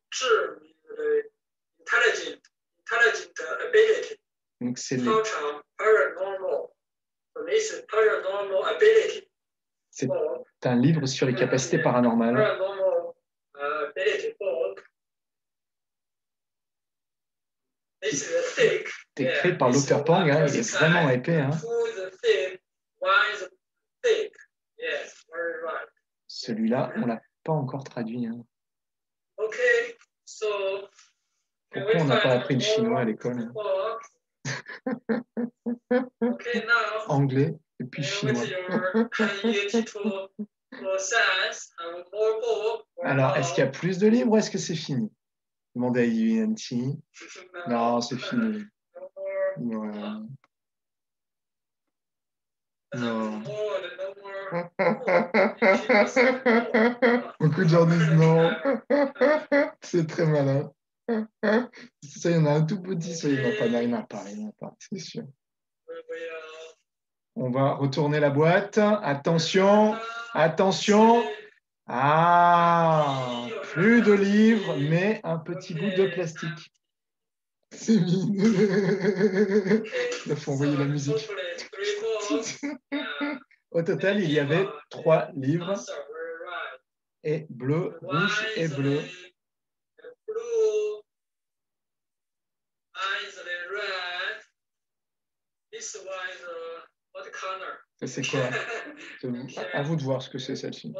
ability. donc c'est un livre sur les capacités paranormales. C'est écrit par Dr. Pang, hein, il est vraiment épais. Hein. Celui-là, on ne l'a pas encore traduit. Hein. Pourquoi on n'a pas appris le chinois à l'école? Anglais et puis chinois. Alors, est-ce qu'il y a plus de livres ou est-ce que c'est fini? Demandez à UNT. Non, c'est fini. Non. Non. Beaucoup de gens disent non. C'est très malin. Ça, il y en a un tout petit, ça, il n'y en a pas. Non, il n'y en a pas, c'est sûr. On va retourner la boîte. Attention, attention. Ah, plus de livres, mais un petit bout de plastique. C'est mignon. Il faut envoyer la musique. Au total, il y avait 3 livres. Et bleu, rouge et bleu. Ça, c'est quoi? À vous de voir ce que c'est celle-ci.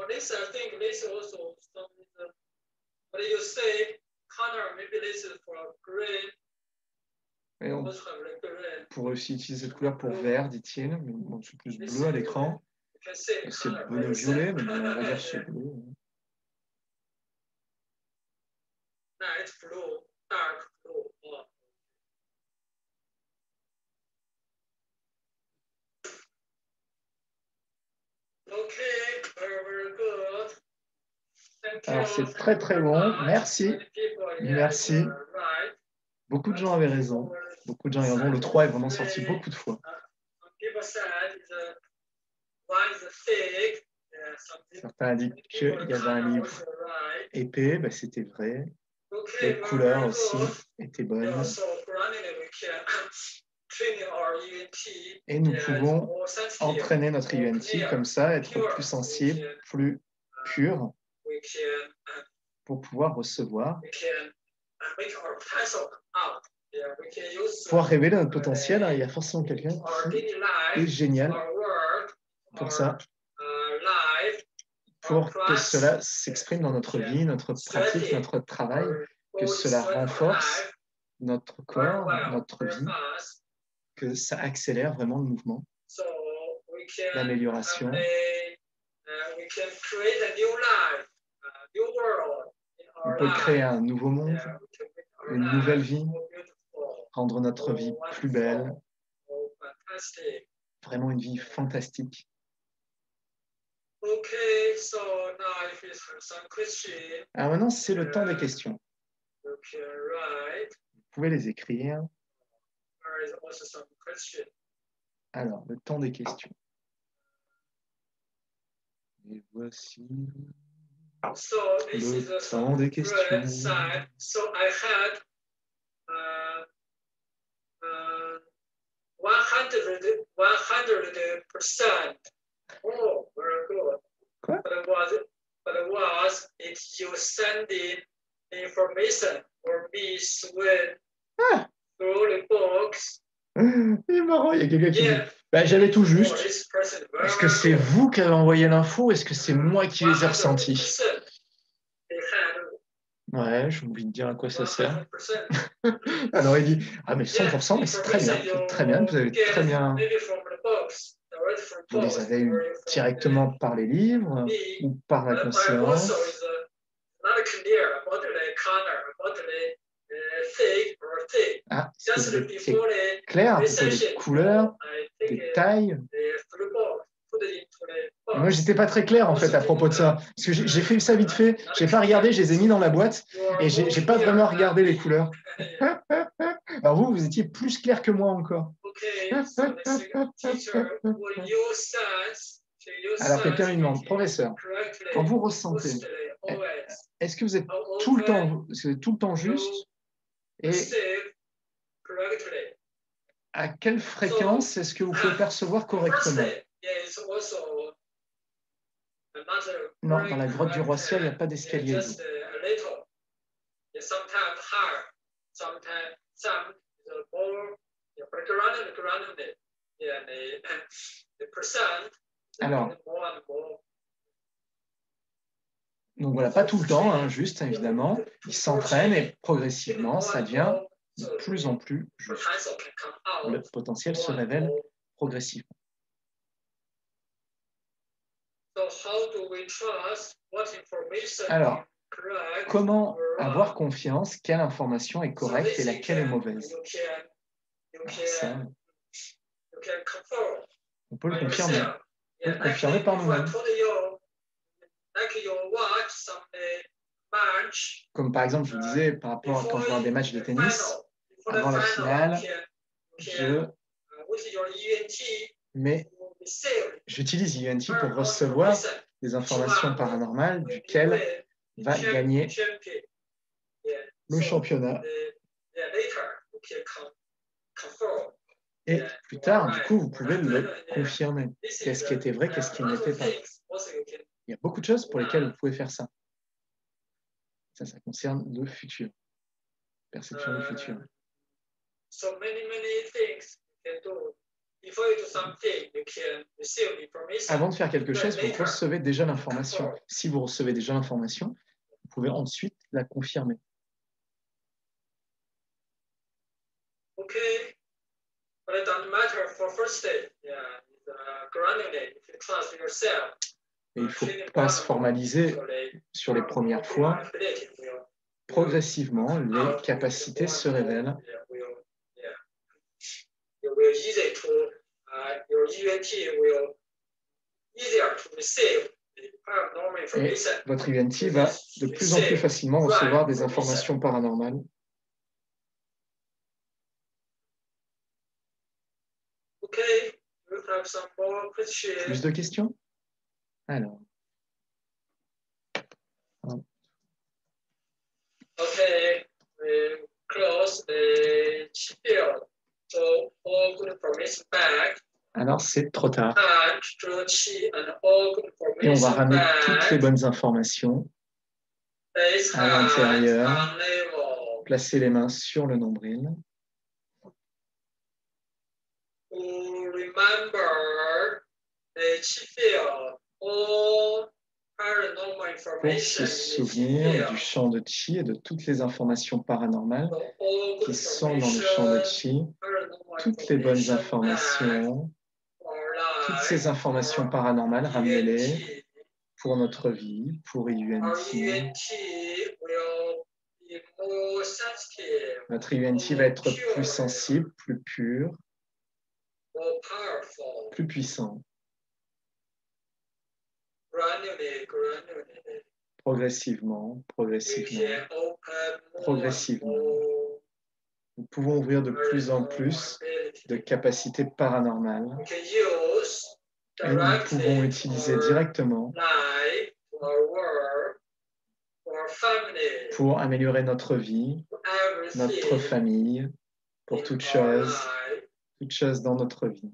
Et on pourrait aussi utiliser cette couleur pour vert, dit-il, mais bon, c'est plus bleu à l'écran. C'est bleu-violet, mais on va dire c'est bleu. Alors, c'est très très bon. Merci. Merci. Beaucoup de gens avaient raison. Beaucoup de gens avaient raison. Le 3 est vraiment sorti beaucoup de fois. Certains indiquent qu'il y avait un livre épais. Ben, c'était vrai. Les couleurs aussi étaient bonnes. Et nous pouvons entraîner notre UNT comme ça, être plus sensible, plus pur, pour pouvoir recevoir, pouvoir révéler notre potentiel. Il y a forcément quelqu'un qui est génial pour ça, pour que cela s'exprime dans notre vie, notre pratique, notre travail, que cela renforce notre corps, notre vie, que ça accélère vraiment le mouvement, l'amélioration. On peut créer un nouveau monde, une nouvelle vie, rendre notre vie plus belle, vraiment une vie fantastique. Alors maintenant, c'est le temps des questions. Vous pouvez les écrire. Alors, le temps des questions. Et voici le temps des questions. So I had 100%. Oh, very good. Quoi? But it was It's you sending information or me swim Ah, through the books. il est marrant, il y a quelqu'un qui dit Yeah. bah, j'avais tout Or juste. this person Est-ce que c'est vous qui avez envoyé l'info ou est-ce que c'est moi qui les ai ressentis? 100%. They had Ouais, j'ai envie de dire à quoi ça sert. 100%. Alors il dit ah mais 100%, mais c'est très bien, vous avez très bien. Maybe from the books, direct from Vous les books, avez eus or from directement par les livres ou par la But conscience. also is not clear about the color, about the thick or thick. Ah, est-ce que Just vous êtes before the clair à propos des recession, couleurs, I des take tailles? through the box, put it into the Moi, box. j'étais pas très clair en fait à propos de ça. Parce que j'ai fait ça vite fait, j'ai pas regardé, je les ai mis dans la boîte et j'ai pas vraiment regardé les couleurs. Alors vous, vous étiez plus clair que moi encore. Okay, so the teacher will use sense to use Alors quelqu'un lui demande, sense professeur, correctly, quand vous ressentez, mostly, always, est-ce que vous êtes how tout le often temps juste et perceive correctly. à quelle fréquence est-ce que vous pouvez percevoir correctement? Firstly, yeah, it's also not Non, dans la grotte du roi Sia, il n'y a pas d'escalier. just a little. It's sometimes higher, sometimes some is more. Yeah, but around it. Yeah, the percent. Alors, more and more. donc voilà, pas tout le temps, hein, juste évidemment. Il s'entraîne et progressivement, ça devient de plus en plus juste. Le potentiel se révèle progressivement. Alors, comment avoir confiance? Quelle information est correcte et laquelle est mauvaise? Alors ça, on peut le confirmer. On peut le confirmer par nous-mêmes. Comme par exemple, je vous disais, par rapport à quand je vois des matchs de tennis, avant la finale, j'utilise IUNT pour recevoir des informations paranormales duquel va gagner le championnat. Et plus tard, du coup, vous pouvez le confirmer. Qu'est-ce qui était vrai, qu'est-ce qui n'était pas. Il y a beaucoup de choses pour lesquelles vous pouvez faire ça. Ça concerne le futur. Perception du futur. Avant de faire quelque chose, vous recevez déjà l'information. Si vous recevez déjà l'information, vous pouvez ensuite la confirmer. OK. But it doesn't matter for first day. Yeah, gradually, if you trust yourself. Et il ne faut pas se formaliser sur les premières fois. Progressivement, les capacités se révèlent. Et votre IUNT va de plus en plus facilement recevoir des informations paranormales. Plus de questions? Alors. Okay, we close the field. So all good information back. Alors c'est trop tard. Et on va ramener toutes les bonnes informations à l'intérieur. Placer les mains sur le nombril. Pour se souvenir du champ de Chi et de toutes les informations paranormales qui sont dans le champ de Chi, toutes les bonnes informations, toutes ces informations paranormales, ramenez-les pour notre vie, pour IUNT. Notre IUNT va être plus sensible, plus pur, plus puissant. Progressivement, progressivement. Nous pouvons ouvrir de plus en plus de capacités paranormales et nous pouvons utiliser directement pour améliorer notre vie, notre famille, pour toutes choses dans notre vie.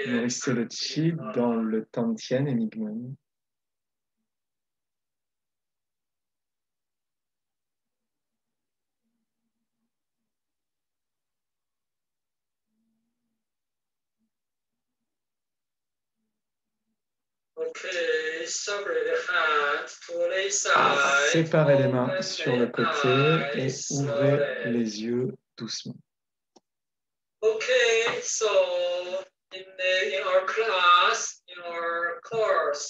Nourrissez le chi dans le Tantien et Mignon. Séparez les mains sur le côté et ouvrez les yeux doucement.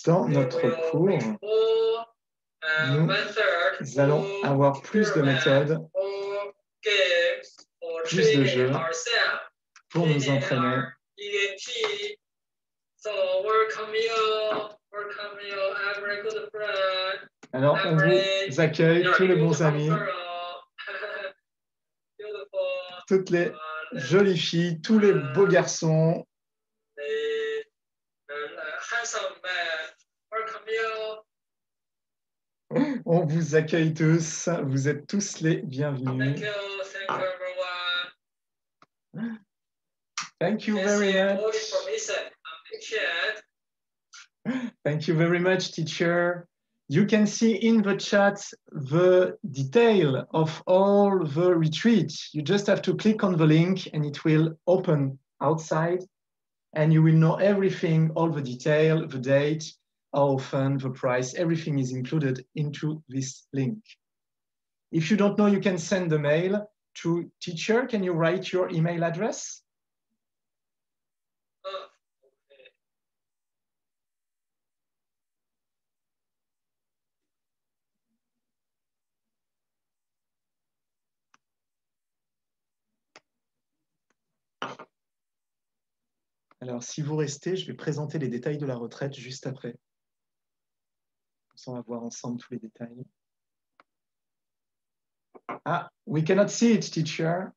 Dans notre cours, nous allons avoir plus de méthodes, plus de jeux pour nous entraîner. Alors, on vous accueille, tous les bons amis, toutes les jolies filles, tous les beaux garçons. On vous accueille tous, vous êtes tous les bienvenus. Thank you very much. Thank you very much, teacher. You can see in the chat the detail of all the retreat. You just have to click on the link and it will open outside and you will know everything, all the detail, the date, how often, the price, everything is included into this link. If you don't know, you can send the mail to teacher. Can you write your email address? Alors, si vous restez, je vais présenter les détails de la retraite juste après. On va voir ensemble tous les détails. Ah, we cannot see it, teacher.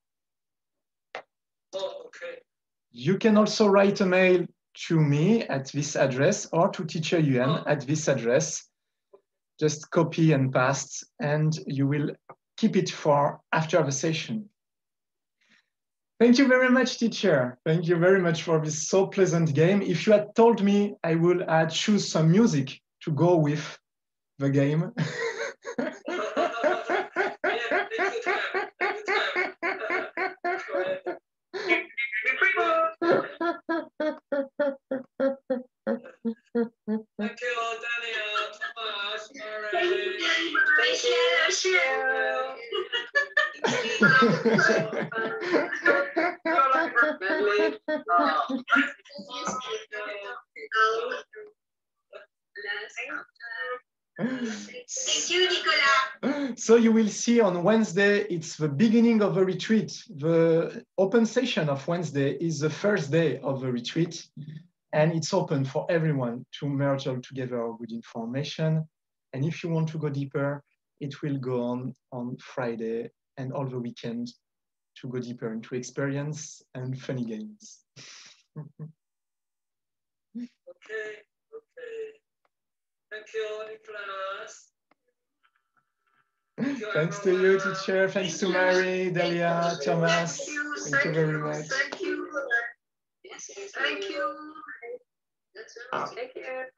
Oh, okay. You can also write a mail to me at this address or to teacher Yuan at this address. Just copy and paste, and you will keep it for after the session. Thank you very much, teacher. Thank you very much for this so pleasant game. If you had told me, I would choose some music to go with the game. Thank you, Daniel, Thomas, Mary. Thank you, Nicolas. So you will see on Wednesday, it's the beginning of the retreat. The open session of Wednesday is the first day of the retreat, and it's open for everyone to merge all together with information. And if you want to go deeper, it will go on Friday and all the weekend to go deeper into experience and funny games. Okay. Thank you, Nicholas. Thanks to you, teacher. Thanks to Mary, Delia, Thomas. Thank you very much. Thank you. Yes, thank you. Take care.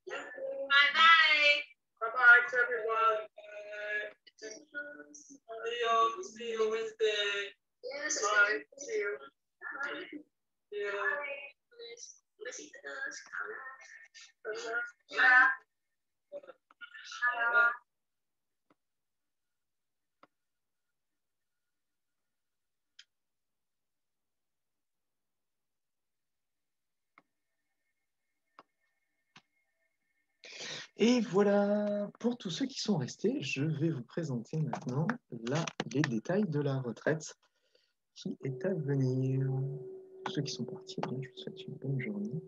Bye-bye. Bye-bye to everyone. See you Wednesday. Yes, Bye. See you. Bye. See you. Besitos. Hola. Hola. Et voilà, pour tous ceux qui sont restés, je vais vous présenter maintenant les détails de la retraite qui est à venir. Pour ceux qui sont partis, je vous souhaite une bonne journée.